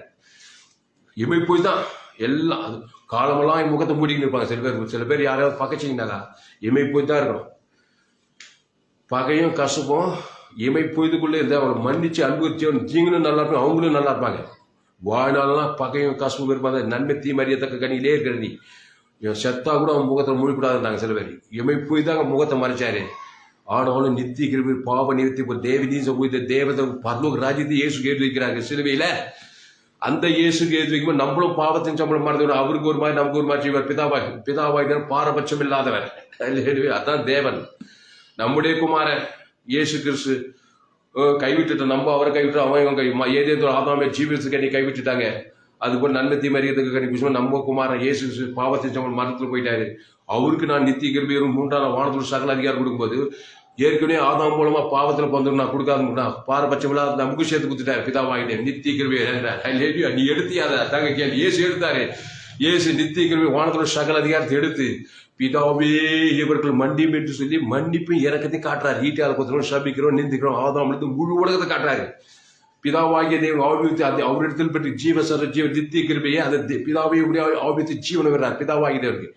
இமை பொய் தான் எல்லாம். காலமெல்லாம் என் முகத்தை மூடிக்கிட்டு இருப்பாங்க சில பேர் யாராவது பகைச்சிங்கனாக்கா இமை பொய் தான் இருக்கணும். பகையும் கசப்பும் இமை பொய்துக்குள்ளே இருந்தா அவங்களை மன்னிச்சு அன்பு நீங்களும் நல்லா இருப்பாங்க, அவங்களும் நல்லா இருப்பாங்க. வாழ்நாள்லாம் பகையும் கசப்பும் இருப்பாங்க. நன்மை தீ மறியத்தக்க கனியிலே இருக்கிற நீ செத்தா கூட அவன் முகத்தை மூடிக்கூடாதுந்தாங்க சில பேர். இமை போய் தாங்க முகத்தை மறைச்சாரு. ஆனாலும் நித்திய கிருபை பாவ நிறுத்தி தேவநீச தேவதை பரலோக ராஜ்யத்தை இயேசு கேட்டு வைக்கிறாங்க சிலுவையில. அந்த இயேசுக்கு எது வைக்கும்போது நம்மளும் பாவத்தின் சம்பளம் மறந்து அவருக்கு ஒரு மாதிரி நமக்கு ஒரு மாதிரி செய்வார். பிதாவாய் பாரபட்சம் இல்லாதவர். அதான் தேவன். நம்முடைய குமாரன் இயேசு கிறிஸ்து கைவிட்டுட்டு நம்ம அவரை கைவிட்டு அவன் ஏதேதோ ஆதாமே ஜீவிதத்துக்கு நீ கைவிட்டுட்டாங்க. அதுபோல் நன்மை தீமறியதுக்கு கணிப்பு நம்ம குமாரன் இயேசு கிறிஸ்து பாவத்தின் சம்பளம் மரணத்தில் போயிட்டாரு. அவருக்கு நான் நித்திய கிருபையும் 3ஆம் வானத்தில் சகல அதிகாரம் கொடுக்கும்போது ஏற்கனவே ஆதாம் மூலமா பாவத்துல பந்துடும் நான் கொடுக்காதுன்னா பாரபட்சம் இல்லாத நமக்கு சேர்த்து கொடுத்துட்டாரு. பிதாவாகிட்டேன் நித்திய கிருபை நீ எடுத்தியாத தாங்க கேள்வி. இயேசு எடுத்தாரு. இயேசு நித்திய கிருபை வானத்துல சகல அதிகாரத்தை எடுத்து பிதாவே இவர்கள் மன்னிப்பு என்று சொல்லி மன்னிப்பும் இறக்கத்தையும் காட்டுறாரு. ஈட்டியால் கொத்துறோம், சபிக்கிறோம், நிந்திக்கிறோம், ஆதாம் முழு உலகத்தை காட்டுறாரு. பிதாவாகிய தேவன் ஆவித்து அவரிடத்தில் பற்றி ஜீவசர ஜீவ நித்திய கிருபையை அதை பிதாவை ஆவித்து ஜீவனை வர்றார். பிதாவாகிய தேவனுக்கு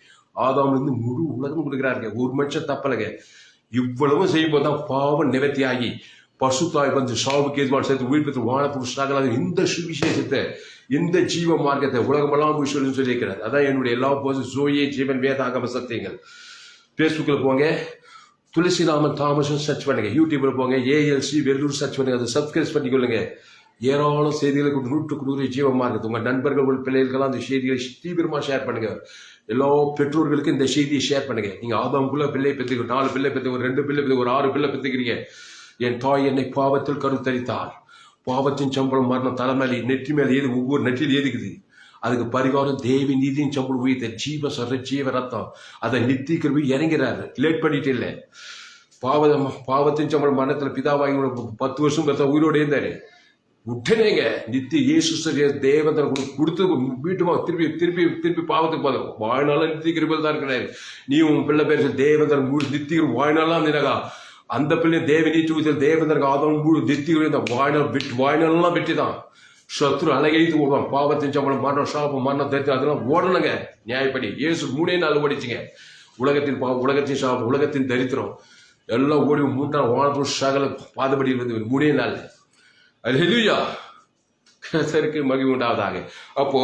ஆதாம் முழு உலகம் கொடுக்குறாருங்க. ஒரு மனுஷன் தப்பலங்க. இவ்வளவு செய்யும் போதுதான் பாவம் நிவர்த்தியாகி பசுத்தாய் வந்து சாவுக்கு எதிர்பார்த்து சேர்த்து உயிர்ப்பு வானப்புருஷாக இந்த சுவிசேஷத்தை இந்த ஜீவ மார்க்கத்தை உலகமெல்லாம் விஷயம் சொல்லியிருக்கிறார். அதான் என்னுடைய எல்லா போதும் ஜோயே ஜீவன் வேதாகம சத்தியங்கள். ஃபேஸ்புக்கில் போங்க, துளசிராமன் தாமஸும் சர்ச் பண்ணுங்க. யூடியூப்ல போங்க, ஏஎல்சி வெள்ளூர் சர்ச் பண்ணுங்க. அதை சப்ஸ்கிரைப் பண்ணிக்கொள்ளுங்க. ஏராளம் செய்திகளை 100 ஜீவ மார்க்கத்தை உங்க நண்பர்கள் உங்கள் பிள்ளைகளுக்கெல்லாம் அந்த செய்திகளை தீவிரமா ஷேர் பண்ணுங்க. எல்லா பெற்றோர்களுக்கும் இந்த செய்தியை ஷேர் பண்ணுங்க. நீங்க ஆதாமுக்குள்ள பிள்ளை பெற்றுக்க 4 பிள்ளை பெற்று 2 பிள்ளை பெற்று 6 பிள்ளை பெற்றுக்கிறீங்க. என் தாய் என்னை பாவத்தில் கருத்தரித்தார். பாவத்தின் சம்பளம் மரணம் தலைமையில நெற்றி மேல ஏது ஒவ்வொரு நெற்றியில் ஏதுக்குது. அதுக்கு பரிகாரம் தேவி நீதியின் சம்பளம் உயிர்த்த ஜீவ சர ஜீவ ரத்தம். அதை நித்திய கிருபை இறங்கிறாரு. லேட் பண்ணிட்டு இல்லை. பாவத்தின் சம்பளம் மரணத்துல பிதாவாகி 10 வருஷம் பெற்ற உயிரோடு இருந்தாரு. உடனேங்க நித்திய இயேசு தேவதன் கொடுத்து வீட்டுமா திருப்பி திருப்பி திருப்பி பாவத்துக்கு போதும். வாழ்நாளும் நித்திய கிருபையில் தான் இருக்கிறாரு. நீ உன் பிள்ளை பேர் தேவதன் நித்திய வாழ்நாளாம் நினகா அந்த பிள்ளை தேவ நீச்சு தேவதற்கு ஆதம் நித்திய வாழ்நாளெல்லாம் வெற்றி தான். சத்ரு அலைகைத்து ஓடுவான். பாவத்தின் சம்பளம் மரணம் சாபம் மரணம் தரித்திரம் அதெல்லாம் ஓடணுங்க. நியாயப்படி இயேசு 3 நாள் ஓடிச்சுங்க. உலகத்தின் பாவம், உலகத்தின் சாபம், உலகத்தின் தரித்திரம் எல்லாம் ஓடி 3ஆம் வானத்தில் சகல பாதபடி இருந்து 3 நாள். அல்லேலூயா, கர்த்தருக்கு மகிமை உண்டாவதாக. அப்போ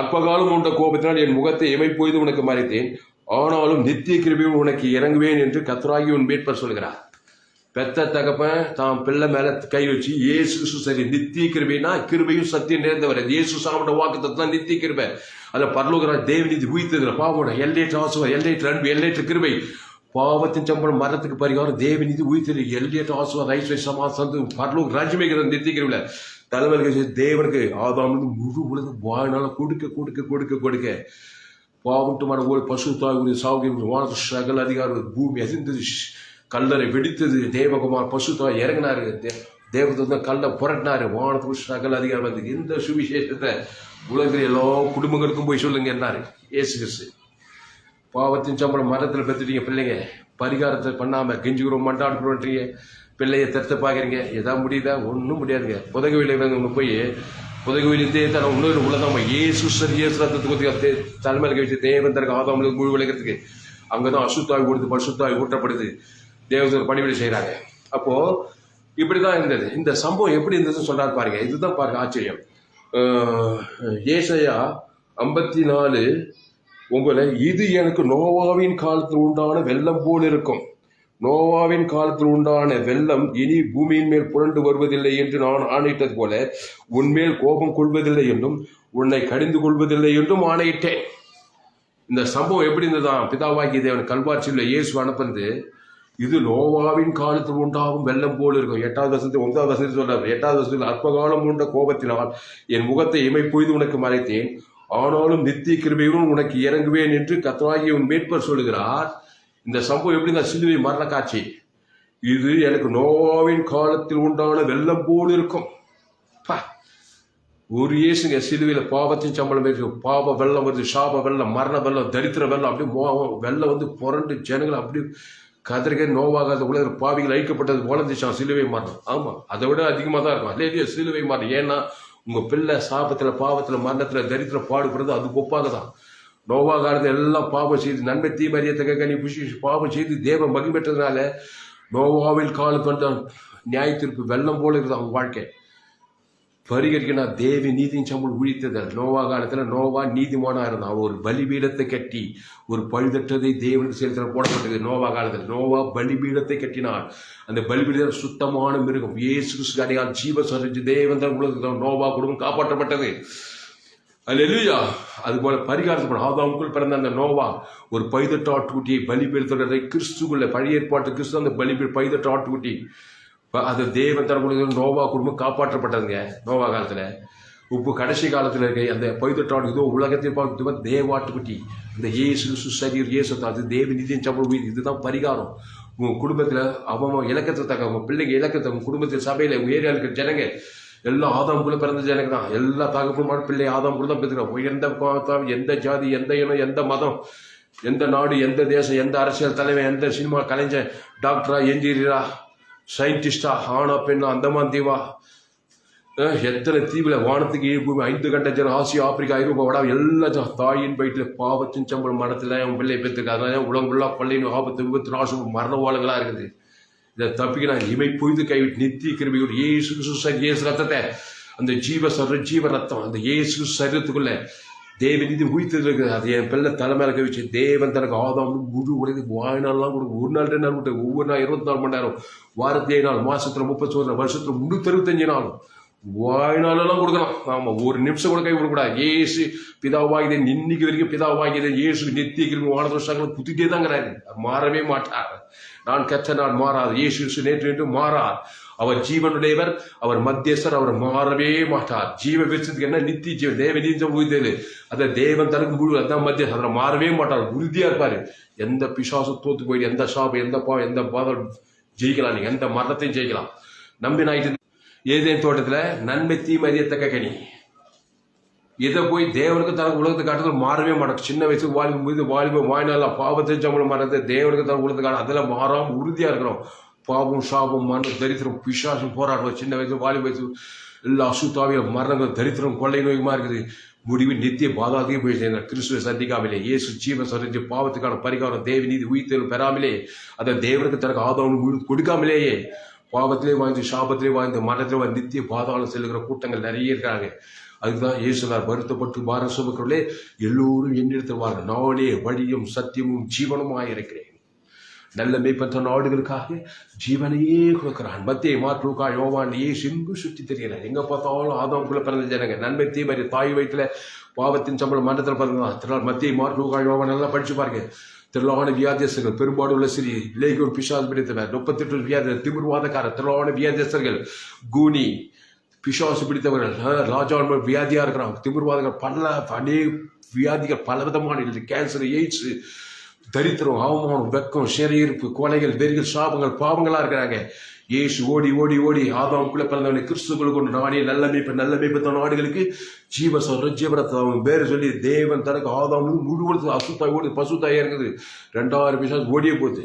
அற்பகாலம் உண்ட கோபத்தினால் என் முகத்தை எமைப்பொய்து உனக்கு மறைத்தேன், ஆனாலும் நித்திய கிருபையில் உனக்கு இறங்குவேன் என்று கர்த்தராகி உன் மீட்பர் சொல்கிறார். பெத்த தகப்பன் தாம் பிள்ளை மேல கை வச்சு இயேசு சரி நித்திய கிருபைனா கிருபையும் சத்தியம் நேர்ந்தவர். இயேசு சாப்பிட்ட வாக்குத்தத்தம் தான் நித்திய கிருபை. அதை பரலோக தேவநீதி உயிர்த்ததுல பாவம் எல்லையற்ற ஆசுவம், எல்லையற்ற அன்பு, எல்லையற்ற கிருபை. பாவத்தின் சம்பளம் மரணத்துக்கு பரிகாரம் தேவநீதி உயிர்த்தது எல்லையற்ற ஆசுவம் ரைஸ்வை சமாசந்து பரலோக ராஜ்யமேகிற நித்திய கிருபையில தலைமையில் தேவனுக்கு ஆதாம் முழு உலகம் வாழ்நாள கொடுக்க கொடுக்க கொடுக்க கொடுக்க பாவட்டுமான ஒரு பசு தாய் சாவுகிற வானத்து சகல அதிகாரம் பூமி அதிர்ந்தது, கல்லறை வெடித்தது. தேவகுமார் பசு தாய் இறங்கினாரு, தேவதூதன் கல்லை புரட்டினாரு, வானத்து சகல அதிகாரம் வந்து இந்த சுவிசேஷத்தை உலகத்தில் எல்லா குடும்பங்களுக்கும் போய் சொல்லுங்க என்னாரு இயேசு கிறிஸ்து. பாவத்தின் சம்பளம் மரத்தில் பெற்றுட்டீங்க பிள்ளைங்க, பரிகாரத்தை பண்ணாம கெஞ்சுக்கிறோம் மண்டாடுறோன்றீங்க, பிள்ளைய தடுத்து பார்க்குறீங்க. எதாவது முடியுதா? ஒன்றும் முடியாதுங்க. புதகவியில போய் புதகவிலிருந்தே தர இன்னொரு உள்ளதாம ஏசு இயேசு ரத்தத்துக்கு தலைமையில் கழிச்சு தேவன் தனக்கு ஆதாமலுக்கு முழு விளக்கிறதுக்கு அங்கதான் அசுத்தாய் கொடுத்து பசுத்தாய் ஊட்டப்படுது. தேவதர் பணிவிடை செய்யறாங்க. அப்போ இப்படிதான் இருந்தது. இந்த சம்பவம் எப்படி இருந்ததுன்னு சொல்றாரு பாருங்க. இதுதான் பாருங்க ஆச்சரியம். ஏசாயா 54:9 இது எனக்கு நோவாவின் காலத்தில் உண்டான வெள்ளம் போல் இருக்கும். நோவாவின் காலத்தில் உண்டான வெள்ளம் இனி பூமியின் மேல் புரண்டு வருவதில்லை என்று நான் ஆணையிட்டது போல உன்மேல் கோபம் கொள்வதில்லை என்றும் உன்னை கடிந்து கொள்வதில்லை என்றும் ஆணையிட்டேன். இந்த சம்பவம் எப்படி இருந்ததுதான்? பிதாவாகிய தேவன் கல்வாரியில் இயேசு அனுப்புறது இது நோவாவின் காலத்தில் உண்டாகும் வெள்ளம் போல் இருக்கும். 8வது வசனத்தில் 9வது வசனத்தில் சொல்றாரு. 8வது வசனத்தில் அற்பகாலம் உண்ட கோபத்தினால் என் முகத்தை இமைப்பொய்து உனக்கு மறைத்தேன், ஆனாலும் நித்திய கிருபையுடன் உனக்கு இறங்குவேன் என்று கர்த்தராகிய உன் மீட்பர் சொல்லுகிறார். இந்த சம்பவம் எப்படி இந்த சிலுவை மரண காட்சி இது எனக்கு நோவாவின் காலத்தில் உண்டான வெள்ளம் போல் இருக்கும். ஒரு இயேசுங்க சிலுவையில பாவத்தின் சம்பளம் இருக்கு, பாவ வெள்ளம் வருது, சாப வெள்ளம், மரண வெள்ளம், தரித்திர வெள்ளம், அப்படியே வெள்ளம் வந்து புரண்டு ஜனங்கள் அப்படி கதிரிகை நோவாகாத உலக பாவிகள் அழிக்கப்பட்டது போலந்துச்சான் சிலுவை மரணம். ஆமா, அதை விட அதிகமாக தான் இருக்கும். அதே சிலுவை மரணம். ஏன்னா உங்க பிள்ளை சாபத்துல பாவத்துல மரணத்துல தரித்திர பாடுபடுறது அது ஒப்பாக தான். நோவா காலத்தில் எல்லாம் பாவம் செய்து நன்மை தீமறியத்தக்க கனி புஷி பாவம் செய்து தேவ மகிழ்பெற்றதுனால நோவாவில் காலத்து வந்த நியாய தீர்ப்பு வெள்ளம் போல இருக்குது அவங்க வாழ்க்கை. பரிகரிக்கணும். தேவி நீதியின் சம்பளம் உழித்ததல். நோவா காலத்துல நோவா நீதிமானா இருந்தான். ஒரு பலிபீடத்தை கட்டி ஒரு பழுதற்றதை தேவனுக்கு செலுத்த போடப்பட்டது. நோவா காலத்தில் நோவா பலிபீடத்தை கட்டினார். அந்த பலிபீடம் சுத்தமான மிருகம் இயேசு கிறிஸ்து அடையாள ஜீவ சொரிஞ்சு தேவன் தான் உலகத்தில் நோவா குடும்பம் காப்பாற்றப்பட்டது. அல்லேலூயா. அது போல பரிகாரப்படும் ஆதாமுக்குள் பிறந்த அந்த நோவா ஒரு பைதட்ட ஆட்டுக்குட்டியை பலிபீடத்தோட கிறிஸ்துக்குள்ள பழைய ஏற்பாட்டு கிறிஸ்து அந்த பைதட்ட ஆட்டுக்குட்டி அது தேவன் தரக்கூடிய நோவா குடும்பம் காப்பாற்றப்பட்டதுங்க. நோவா காலத்துல இப்போ கடைசி காலத்துல இருக்க அந்த பைதட்டாடு இதோ உலகத்தில் பார்த்து தேவாட்டுக்குட்டி இந்த இயேசு சரீர் இயேசு அது தேவ நிதியின் சம்பளம். இதுதான் பரிகாரம். உங்க குடும்பத்துல அவன் இலக்கத்தை தக்க உங்க பிள்ளைங்க இலக்கத்தை உங்க குடும்பத்தில் சபையில உங்க ஏரியா இருக்கிற ஜனங்க எல்லாம் ஆதாமுக்குள்ள பிறந்த ஜனங்க தான். எல்லா தகப்பமான பிள்ளை ஆதாமுக்குள்ள தான் பெற்றுக்கிறோம். எந்த ஜாதி எந்த இனம் எந்த மதம் எந்த நாடு எந்த தேசம் எந்த அரசியல் தலைவன் எந்த சினிமா கலைஞர் டாக்டரா என்ஜினியரா சயின்டிஸ்டா ஆனா பெண்ணா அந்தமான் தீவா எத்தனை தீவுல வானத்துக்கு பூமி 5 கண்ட ஜனம் ஆசியா ஆப்பிரிக்கா ஐரோப்பா வடா எல்லா தாயின் வயிற்றுல பாவத்தின் சம்பளம் மனத்துல என் பிள்ளை பெற்றுருக்கு. அதனால உலகம் ஃபுல்லா பள்ளின்னு ஆபத்து விபத்து நாசம் மரண வாழங்களா இருக்குது. இதை தப்பிக்கலாம் இமை பொய்து கைவிட்டு நித்திய கிருபையோடு இயேசு ரத்தத்தை அந்த ஜீவ ரத்தம் அந்த இயேசு சரீரத்துக்குள்ள தேவன் இது உயிர்த்தது இருக்குது. அது என் பிள்ளை தலைமையில கவிச்சு தேவன் தனக்கு ஆதாம் முழு உலக வாழ்நாள்லாம் கொடுக்கும். ஒரு நாள் 2 நாள் விட்டு ஒவ்வொரு நாள் 24 மணி நேரம் வாரத்து 7 நாள் மாசத்துல 31 நாள் வருஷத்துல 365 நாள் வாழ்நாளெல்லாம் கொடுக்கணும். ஆமா ஒரு நிமிஷம் கூட கை கொடுக்கூடாது. ஏசு பிதாவாகியதை இன்னைக்கு வரைக்கும் பிதாவாகியதை இயேசு நித்திய கிருபை வானத்து வருஷங்களை புத்திட்டே தாங்கிறாரு. மாறவே மாட்டார். நான் கற்ற நான் மாறாது. இயேசு நேற்று மாறார். அவர் ஜீவனுடையவர். அவர் மத்தியஸ்தர். அவர் மாறவே மாட்டார். ஜீவ விருட்சத்துக்கு என்ன நித்திய ஜீவன் தேவ நீதியம் உயிர்த்தது அதை தேவன் தனக்கு முழு அதான் மத்திய அதில் மாறவே மாட்டார். உறுதியா இருப்பாரு. எந்த பிசாசம் தோத்து போயிடு எந்த சாபம் எந்த பாவம் எந்த பாதம் ஜெயிக்கலாம். நீங்க எந்த மரணத்தையும் ஜெயிக்கலாம். நம்பினாயிட்டு ஏதேன் தோட்டத்துல நன்மை தீமை அறியத்தக்க கனி இதை போய் தேவனுக்கு தனக்கு உலகத்தை காட்டுறது மாறவே மாட்டோம். சின்ன வயசுக்கு வாலிபம் வாய்நாள பாவத்தை சம்பளம் மாறது தேவனுக்கு தனக்கு உலகத்தை காட்டு அதில் மாறாம உறுதியா இருக்கிறோம். பாவம் சாபம் மரண தரித்திரம் பிசாசம் போராடுறோம். சின்ன வயசு வாலிப வயசு எல்லா அசுத்தாவிய மரணங்கள் தரித்திரம் கொள்ளை நோயுமா இருக்குது. முடிவு நித்திய பாதாதிக போயிடுச்சு. கிறிஸ்துவ சந்திக்காமலே இயேசு ஜீவன் சரிஞ்சு பாவத்துக்கான பரிகாரம் தேவ நீதி உயிர்த்தல் பெறாமலே அதை தேவனுக்கு தனக்கு ஆதாரம் கொடுக்காமலேயே பாவத்திலே வாழ்ந்து சாபத்திலே வாழ்ந்து மரணத்திலே வாழ்ந்து நித்திய பாதாளம் செல்லுகிற கூட்டங்கள் நிறைய இருக்காங்க. அதுதான் இயேசுனார் வருத்தப்பட்டு பாரம் சுமக்கிறவர்களே எல்லோரும் என்னிடத்தில் வாங்க நானே வழியும் சத்தியமும் ஜீவனுமாய் இருக்கிறேன். நல்ல மேய்ப்பற்ற நாடுகளுக்காக ஜீவனையே கொடுக்கிறான். மத்திய மாற்று யோவான் ஏசு எங்கு சுற்றி தெரிகிறார். எங்க பார்த்தாலும் ஆதாமுக்குள்ள பிறந்த ஜனங்க நன்மை தீமை தாய் வயிற்றுல பாவத்தின் சம்பளம் மண்டலத்தில் பிறந்தான். மத்திய மாற்று யோவான் நல்லா படிச்சு பாருங்க. திரளான வியாதியஸ்தர்கள் பெரும்பாடு உள்ள சிறி லேகோன் பிசாசு பிடித்தவர் 38 வியாதி திமிர்வாதக்காரர் திரளான வியாதியஸ்தர்கள் கூனி பிசாசு பிடித்தவர்கள் ராஜா வியாதியா இருக்கிறாங்க. திமிர்வாதங்கள் அநேக வியாதிகள் பல விதமான கேன்சர் எய்ட்ஸ் தரித்திரம் அவமானம் வெக்கம் சிறையிருப்பு கொலைகள் வெறிகள் சாபங்கள் பாவங்களா இருக்கிறாங்க. இயேசு ஓடி ஓடி ஓடி ஆதாமுக்குள்ள பிறந்தவனை கிறிஸ்துக்குள்ள கொண்டு நானே நல்ல மேய்ப்ப நாடுகளுக்கு ஜீவரத்தை அவன் பேரு சொல்லி தேவன் தனக்கு ஆதாம் முழுவதும் அசுத்தாய் ஓடி பசுத்தாயா இருக்குது. 2000 பிசாசு ஓடியே போகுது.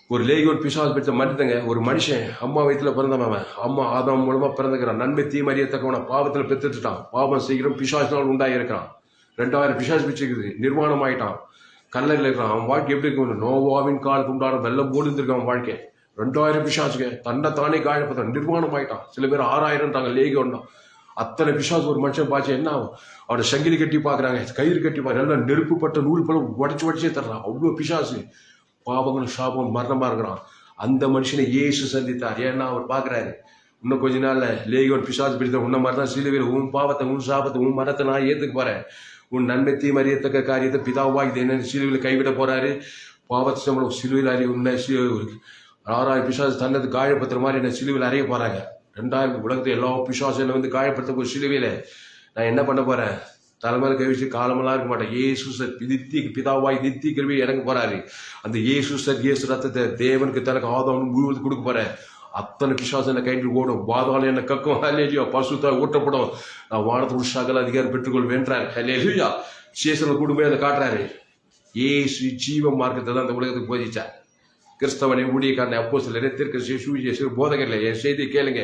ஒரு லேகோன் பிசாசு பிடித்த மனிதங்க ஒரு மனுஷன் அம்மா வயிற்றுல பிறந்தவன் அம்மா ஆதாம் மூலமா பிறந்துக்கிறான். நன்மை தீமறியத்தக்கவன பாவத்துல பெற்றுட்டான். பாவம் செய்கிறோம் பிசாசினால் உண்டாயிருக்கிறான். 2000 பிசாசு பிடிச்சிருக்குது. நிர்வாணம் ஆயிட்டான். கல்லறையில் இருக்கிறான். அவன் வாழ்க்கை எப்படி இருக்கும்? நோவாவின் காலத்து உண்டான வெள்ளம் போடு இருந்திருக்கான். அவன் வாழ்க்கை 2000 பிசாசுங்க தன்னை தானே காயப்பட்டான். நிர்வாணம் ஆயிட்டான். சில பேர் 6000 லேகோன்னா அத்தனை பிசாசு ஒரு மனுஷன் பாய்ச்சி என்ன ஆகும்? அவனை சங்கிலி கட்டி பாக்குறாங்க கயிறு கட்டி பாக்குறாங்க எல்லாம் நெருப்பு பட்ட நூல் பழம் உடச்சே தர்றான். அவ்வளவு பிசாசு பாவங்களும் சாபம் மரணமா இருக்கிறான். அந்த மனுஷனை இயேசு சந்தித்தார். ஏன்னா அவர் பாக்குறாரு இன்னும் கொஞ்ச நாள்ல லேகோன் பிசாசு பிடித்த உன்ன மாதிரிதான் சிலுவையில் உன் பாவத்தை உன் சாபத்தை உன் மரத்தை நான் ஏத்துக்கு போறேன். உன் நன்மை தீமறியத்தக்க காரியத்தை பிதாவாகி என்ன சிலுவையில் கைவிட போறாரு. பாவத்தை சம்பளம் சிலுவையில் அறிய உன்னை 6000 பிசாசு தன்னது காயப்படுத்துற மாதிரி என்ன சிலுவையில் அறிய போறாங்க. 2000 உலகத்தை எல்லா பிசாசு என்ன வந்து காயப்படுத்த ஒரு சிலுவையில நான் என்ன பண்ண போறேன்? தலைமையில கவிச்சு காலமெல்லாம் இருக்க மாட்டேன். இயேசு பிதாவாய் நித்திய கிருபை இறங்க போறாரு. அந்த இயேசு ரத்தத்தை தேவனுக்கு தனக்கு ஆதாம் முழுவதும் கொடுக்க போறேன். அத்தனை பிசாசு என்ன கைண்டு ஓடும். பாதாளம் என்ன கக்கும். ஹல்லேலூயா. பசுத்தாய் ஊட்டப்படும். நான் வானத்து சகல அதிகாரம் பெற்றுக்கொள் வென்றார். ஹல்லேலூயா. சேசன குடும்பம் அதை காட்டுறாரு. இயேசு ஜீவ மார்க்கத்தை தான் அந்த உலகத்துக்கு போதிச்சார். கிறிஸ்தவனை ஊழியக்காரனை அப்போஸ்தலரை தீர்க்கதரிசி போதகர்ல என் செய்தியை கேளுங்க.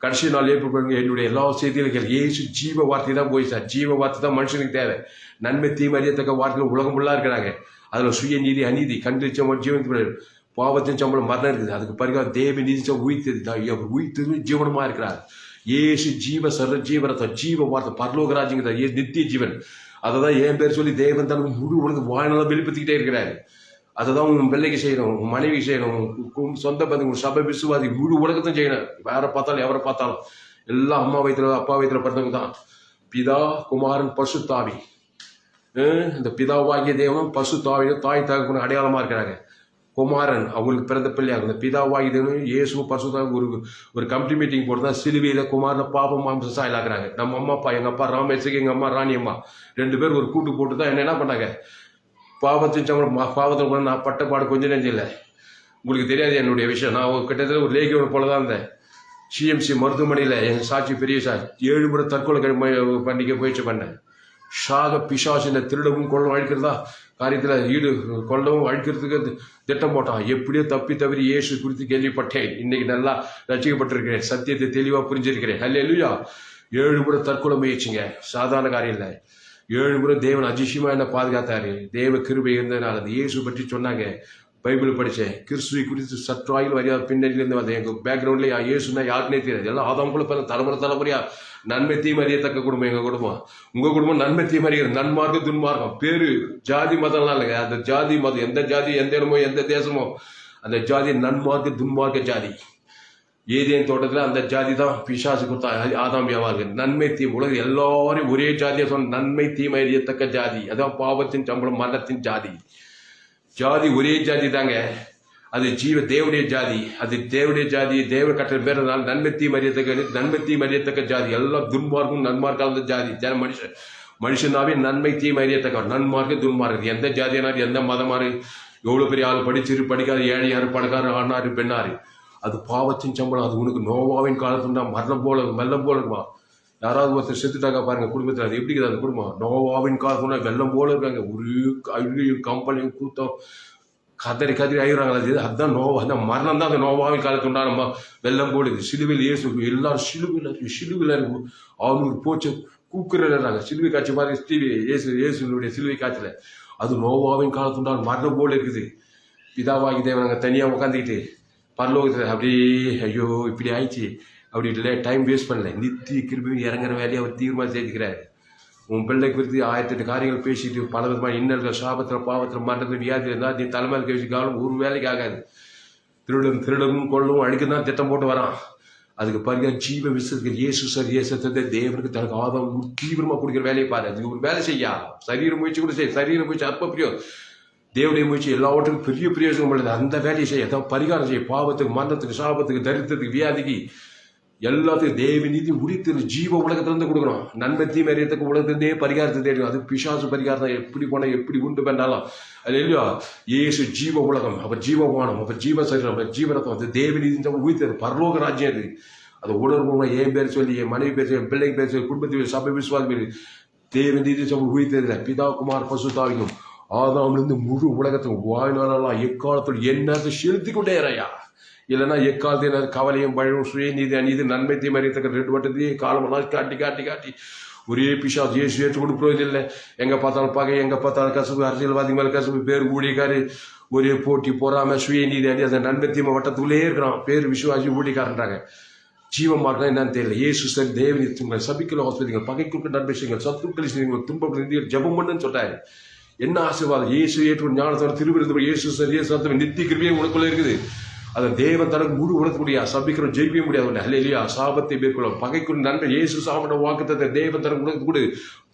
கடைசி நாள் ஏற்படுங்க என்னுடைய எல்லா செய்தியிலும் கேள்வி. இயேசு ஜீவ வார்த்தை தான் போயிச்சார். ஜீவ வார்த்தை தான் மனுஷனுக்கு தேவை. நன்மை தீமை அறியத்தக்க வார்த்தைகள் உலகம் ஃபுல்லா இருக்கிறாங்க. அதுல சுய நீதி அநீதி கண்டிச்சம் ஜீவன் பாவத்தின் சம்பளம் மரணம் இருக்குது. அதுக்கு பரிகாரம் தேவ நீதி உயிர்த்தது உயிர்த்தது ஜீவனமா இருக்கிறார். ஏசு ஜீவ சர்வ ஜீவரத்தம், ஜீவ வார்த்தை, பரலோக ராஜ்யங்கிற நித்திய ஜீவன். அதை தான் என் பேர் சொல்லி தேவன் தன் முழு உலக வாழ்நாள வெளிப்படுத்திக்கிட்டே இருக்கிறாரு. அதை தான் உன் பிள்ளைக்கு செய்யணும், உன் மனைவிக்கு செய்யணும், உன் சொந்த பந்தங்க, சபை விசுவாதி முழு உலகத்தையும் செய்யணும். யாரை பார்த்தாலும் எவரை பார்த்தாலும் எல்லாம் அம்மா வயிற்றுல அப்பா வயிற்றுல பிறந்தவங்க தான். பிதா குமாரன் பசுத்தாவி. இந்த பிதாவாகிய தேவனும் பசுத்தாவியும் தாய் தகப்பனும் அடையாளமா இருக்கிறாங்க. குமாரன் அவங்களுக்கு பிறந்த பிள்ளையாக, இந்த பிதாவாகி தேவனும் இயேசுவும் பசுத்தாவும் ஒரு கமிட்டி மீட்டிங் போட்டு தான் சிலுவையில குமாரனை பாபம் மாம்ச சாயலாக்குறாங்க. நம்ம அம்மா அப்பா, எங்க அப்பா ராமேசுக்கு எங்க அம்மா ராணி அம்மா 2 பேர் ஒரு கூட்டு போட்டு தான் என்ன பண்ணாங்க, பாவத்தை கூட நான் பட்ட பாடு கொஞ்சம் நெஞ்சு இல்லை. உங்களுக்கு தெரியாது என்னுடைய விஷயம். நான் கிட்டத்தட்ட ஒரு லேகியோட போல தான் இருந்தேன். சிஎம்சி மருத்துவமனையில் எங்கள் சாட்சி பெரிய சாட்சி 7 முறை தற்கொலை பண்ணிக்க முயற்சி பண்ணேன். ஷாக பிசாசின திருடவும் கொள்ளவும் அழிக்கிறதா காரியத்தில் கொள்ளவும் அழிக்கிறதுக்கு திட்டம் போட்டான். எப்படியோ தப்பி தவறி இயேசு குறித்து கேள்விப்பட்டேன். இன்னைக்கு நல்லா ரசிக்கப்பட்டிருக்கிறேன், சத்தியத்தை தெளிவாக புரிஞ்சிருக்கிறேன். அல்லேலூயா. 7 முறை தற்கொலை முயற்சிங்க, சாதாரண காரியம் இல்லை. 7 முறை தேவன் அதிசயமா என்ன பாதுகாத்தாரு. தேவ கிருபை இருந்ததுனால அது இயேசு பற்றி சொன்னாங்க. பைபிள் படித்தேன். கிறிஸ்துவை குறித்து சற்றாயில் வரையாது பின்னணியிலேருந்து வந்தேன். எங்கள் பேக்ரவுண்ட்லேயே இயேசுனா யாருன்னே தெரியாது. எல்லாம் ஆதாம் கூட பிறகு தலைமுறையா நன்மை தீமை அறியத்தக்க குடும்பம் எங்கள் குடும்பம். உங்கள் குடும்பம் நன்மை தீமை அறிகிறது, நன்மார்க்கம் துன்மார்க்கம். பேரு ஜாதி மதம்லாம் இல்லைங்க. அந்த ஜாதி மதம் எந்த ஜாதி, எந்த இடமோ, எந்த தேசமோ, அந்த ஜாதி நன்மார்க்க துன்மார்க்க ஜாதி. ஏதேன் தோட்டத்தில் அந்த ஜாதி தான் பிசாசு கொடுத்தா ஆதாம் வியாபாரம். நன்மை தீமை உலகம் எல்லாரையும் ஒரே ஜாதியாக சொன்ன நன்மை தீமை அறியத்தக்க ஜாதி. அதான் பாவத்தின் சம்பளம் மரணத்தின் ஜாதி. ஜாதி ஒரே ஜாதி தாங்க. அது தேவடைய ஜாதி. அது தேவடைய ஜாதி. தேவ கட்டளை பேரனால நன்மை தீமை அறியத்தக்க ஜாதி. எல்லாம் துன்மார்க்கும் நன்மார்க்க கலந்த ஜாதி. மனுஷனாவே நன்மை தீமை அறியத்தக்க நன்மார்க்க துன்மார்க்கு. எந்த ஜாதியானாரு, எந்த மதமாரு, எவ்வளவு பெரிய ஆள், படிச்சிரு படிக்காது, ஏழையாரு பணக்காரு, ஆனாரு பெண்ணாரு, அது பாவத்தின் சம்பளம். அது உனக்கு நோவாவின் காலத்துனா மரணம் போல வெள்ளம் போல இருக்குமா. யாராவது ஒருத்தர் செத்துட்டாக்கா பாருங்க குடும்பத்தில், அது எப்படி இருக்குது அந்த குடும்பம். நோவாவின் காலத்துனா வெள்ளம் போல இருக்காங்க. ஒரு அழுகையும் கம்பளையும் கூத்தம் கதறி அழுகிறாங்களா. அதுதான் நோவா. அந்த மரணம் தான் அந்த நோவாவின் காலத்துனா நம்ம வெள்ளம் போடுது. சிலுவையில் இயேசு எல்லாரும் சிலுவையில் இருக்கும். 600 போச்சு கூக்குறாங்க. சிலுவை காட்சி மாதிரி இயேசுனுடைய சிலுவை காட்சியில் அது நோவாவின் காலத்துண்டால் மரணம் போல இருக்குது. பிதாவாகி தேவன் அங்கே தனியாக உட்காந்துக்கிட்டு பரலோகத்தில் அப்படியே ஐயோ இப்படி ஆயிடுச்சு அப்படி இல்லை, டைம் வேஸ்ட் பண்ணல. நித்திய கிருபையும் இறங்குற வேலையை அவர் தீர்மானம் செஞ்சுக்கிறாரு. உன் பிள்ளை குறித்து 1008 காரியங்கள் பேசிட்டு பல விதமான இன்னல்கள், சாபத்தில், பாவத்தில், மரணத்தில், வியாதி இருந்தால் நீ தலைமையில் பேசிக்காலும் ஒரு வேலைக்கு ஆகாது. திருடவும் கொள்ளவும் அழிக்க தான் திட்டம் போட்டு வரான். அதுக்கு பாருங்க ஜீவ விசுக்கு இயேசு தேவனுக்கு தனக்கு ஆதம் தீவிரமாக கொடுக்குற வேலையை பாரு. அது ஒரு வேலை செய்யா. சரீர முயற்சி கூட செய்ய. சரீர முயற்சி அற்ப பிரியம், தேவடைய முயற்சி எல்லாவற்றுக்கும் பெரிய பிரயோஜனம் உள்ளது. அந்த வேலையை செய்ய, அதான் பரிகாரம் செய்ய. பாவத்துக்கு, மரணத்துக்கு, சாபத்துக்கு, தரித்திரத்துக்கு, வியாதிக்கு, எல்லாத்துக்கும் தேவ நீதி முடித்து ஜீவ உலகத்திலிருந்து கொடுக்கணும். நன்மை தீமை அறியத்துக்கு உலகத்திலே பரிகாரத்தை தேடும். அது பிசாசு பரிகாரம் தான். எப்படி போனால் எப்படி உண்டு பண்ணாலும் அது இல்லையா. இயேசு ஜீவ உலகம், அவர் ஜீவவானம், அவர் ஜீவ சரீரம், அவர் ஜீவரத்தம். அது தேவ நீதி உயிர்த்தது பரலோக ராஜ்யம். அது அதை உணர்வு என் பேர் சொல்லி, என் மனைவி பேர் சொல்லி, என் பிள்ளைங்க பேர் சொல்லி, குடும்பத்தில் சபை விசுவாசம் பேர் தேவ நீதி உயிர்த்ததில்லை. பிதா குமார் பசுத்தாவிக்கும் ஆதாமிலிருந்து முழு உலகத்துக்கும் வாழ்நாளெல்லாம் எக்காலத்தில் என்னத்தை செலுத்தி கொண்டே இறையா. இல்லைன்னா எக்காலத்தில் கவலையும் பழம் சுய நீதி அநீதி நன்மை தீமை அறியத்தக்க 2 வட்டத்தையும் காலமெல்லாம் காட்டி ஒரே பிசாசு இயேசு ஏற்று கொடுப்பது இல்லை. எங்கே பார்த்தாலும் பகை, எங்கே பார்த்தாலும் கசப்பு, அரசியல்வாதி மேலே கசப்பு, பேர் ஊழியக்காரு, ஒரே போட்டி பொறாம சுய நீதி அணி அந்த நன்மை தீமை வட்டத்துக்குள்ளே இருக்கிறான். பேர் விசுவாசி ஊழியக்காரன்றாங்க. ஜீவமார்க்கம் என்னன்னு தெரியல. இயேசு சரி தேவனி உங்கள் சபிக்கல ஆஸ்பத்திரிகள், பகைக்குள் நன்மை செய்யுங்கள், சத்துக்களை செய்யுங்கள், துன்பம் ஜபம் பண்ணுன்னு சொல்றாரு. என்ன ஆசீர்வாதம். இயேசு ஏற்று ஞானத்தோட திருவிருந்த இயேசு சரி இயேசு நித்திய கிருபையும் உனக்குள்ள இருக்குது. அதை தேவன் தனக்கு முழு உணர்த்த முடியாது. சபிக்கிறோம் ஜெயிக்கவே முடியாது. அல்லேலூயா. சாபத்தை மேற்கொள்ளும் பகைக்குள் நன்மை இயேசு சாப்பிட வாக்குத்தத்தை தேவன் தனக்கு உனக்கு கொடு.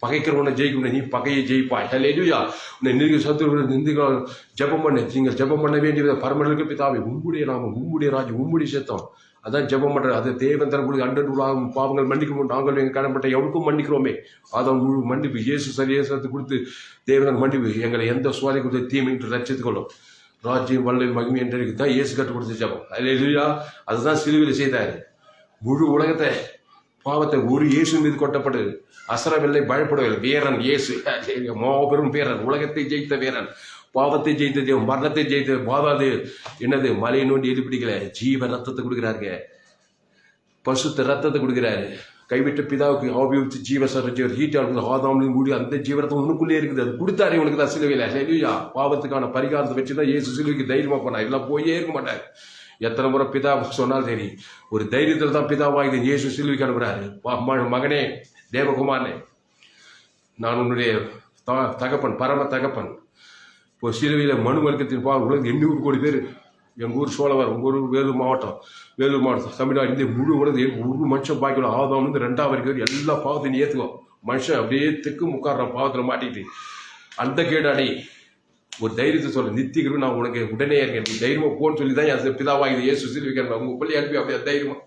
பகைக்கிறவனை ஜெயிக்க முடியாது, நீ பகையை ஜெயிப்பாய். அல்லேலூயா. உன்னை நீங்க சத்துரு நிந்திகள் ஜபம் பண்ண, நீங்கள் ஜபம் பண்ண வேண்டியது பரமனுக்கு பிதாவே உம்முடைய நாமம், உம்முடைய ராஜ்யம், உம்முடைய சத்தம். அதான் ஜபம் பண்றது. அது தேவன் தனக்கு அண்டூராகும் பாவங்கள் மன்னிக்கணும். நாங்கள் எங்கள் கடன்பட்ட எவனுக்கும் மன்னிக்கிறோமே. அதான் முழு மன்னிப்பு இயேசு சரியேசத்தை கொடுத்து தேவன் மன்னிப்பு எங்களை எந்த சுவாலை கொடுத்து தீமை என்று ரட்சித்துக் கொள்ளும். ராஜ்யம் வல்லல் மகிமை என்று தான் இயேசு கற்றுக் கொடுத்து ஜபம். அல்லேலூயா. அதுதான் சிலுவையில் செய்தார். முழு உலகத்தை பாவத்தை ஒரு இயேசு மீது கொட்டப்பட்டது. அசரவில்லை, பயப்படவில்லை. வீரன் இயேசு, மாபெரும் வீரன், உலகத்தை ஜெயித்த வீரன், பாவத்தை ஜெயித்தது, மரணத்தை ஜெயித்தது, பாதாது என்னது மலையை நோண்டி எதிர்பிடிக்கல. ஜீவ ரத்தத்தை கொடுக்குறாருங்க. பசுத்த ரத்தத்தை கொடுக்குறாரு. கைவிட்ட பிதாவுக்கு ஆபியோச்சு ஜீவசர் ஹீட்டாக ஆதாமின் கூடி அந்த ஜீவரத்தம் உனக்குள்ளே இருக்குது. அது கொடுத்தாரு உனக்கு தான் சிலுவையில். இல்லையா. பாவத்துக்கான பரிகாரத்தை வச்சுதான் இயேசு சிலுவைக்கு தைரியமா போனார். எல்லாம் போயே இருக்க மாட்டார். எத்தனை முறை பிதா சொன்னாலும் சரி, ஒரு தைரியத்தில் தான் பிதாவாகி இயேசு சிலுவைக்கு அனுப்புறாரு. மகனே, தேவகுமாரனே, நான் உன்னுடைய தகப்பன், பரம தகப்பன். இப்போ சிலுவையில் மனு வர்க்கத்தின் உலகம் 800 கோடி பேர். எங்கள் ஊர் சோழவர், உங்கள் ஊர் வேலூர் மாவட்டம் தமிழ்நாடு, இந்த முழு உலகம் ஒரு மனுஷன் பாய்க்கலாம். ஆதாம்லேருந்து 2ஆம் வரைக்கும் எல்லா பாவத்தையும் ஏற்றுக்கும். மனுஷன் அப்படியே தெற்கு முக்காடுறான் பாவத்தில் மாட்டிக்கிட்டு. அந்த கேடாடி ஒரு தைரியத்தை சொல்ல, நித்திக்கிறோம் நான் உனக்கு உடனே இருக்கேன், தைரியமாக போன்னு சொல்லி தான் என் பிதாவாக இயேசு சிலுவைக்கு உங்கள் பள்ளி அனுப்பி அப்படியே தைரியமா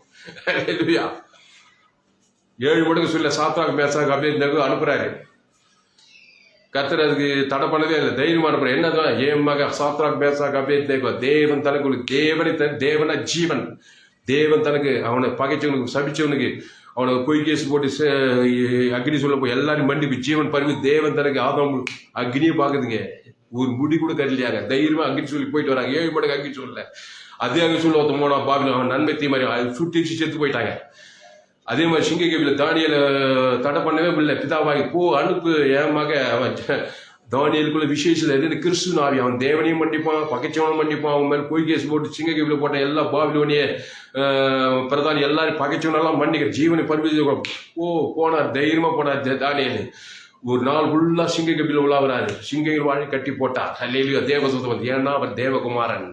இல்லையா 7 மடங்கு சொல்ல சாத்ராக் மேசாக் அப்படியே அனுப்புறாரு. கர்த்தர் அதுக்கு தடை பண்ணவே இல்லை, தைரியமா அனுப்புறேன். என்னதான் என் மக சாத்ராக் மேசாக் அப்படியே தேவன் தனக்கு தேவன ஜீவன். தேவன் தனக்கு அவனை பகைச்சவனுக்கு சபிச்சவனுக்கு அவனை பொய் கேஸ் போட்டு அக்னி சொல்ல போய் எல்லாரும் மன்னிப்பு ஜீவன் பருவி தேவன் தனக்கு ஆதாம் அக்னியை பார்க்குதுங்க. ஒரு முடி கூட கரலையாங்க, தைரியமா அக்னி சொல்லி போயிட்டு வராங்க. 7 மடங்கு அக்னி சொல்லல, அதே அங்கே சொல்ல ஒருத்த போனா பாபில அவன் நன்மை தீமாரி சுட்டிச்சு செத்து போயிட்டாங்க. அதே மாதிரி சிங்ககேபியில் தானியலை தடை பண்ணவே இல்லை. பிதாவாகி போ அனுப்பு, என் மக அவன் தானியலுக்குள்ள விசேஷம் எது கிறிஸ்துவ ஆவி. அவன் தேவனையும் மன்னிப்பான், பகைச்சவனும் மன்னிப்பான். அவன் மேலே பொய் கேஸ் போட்டு சிங்ககேபியில் போட்ட எல்லா பாபிலோனிய பிரதானி எல்லாரும் பகைச்சவனெல்லாம் மன்னிக்கிற ஜீவனை பருவி போனார். தைரியமா போனார் தானியல். ஒரு நாள் ஃபுல்லா சிங்ககேபியில் உலாவுறாரு. சிங்கங்கள் வாழை கட்டி போட்டார். அல்லேலூயா, தேவதூதன் வந்து. ஏன்னா அவர் தேவகுமாரன்.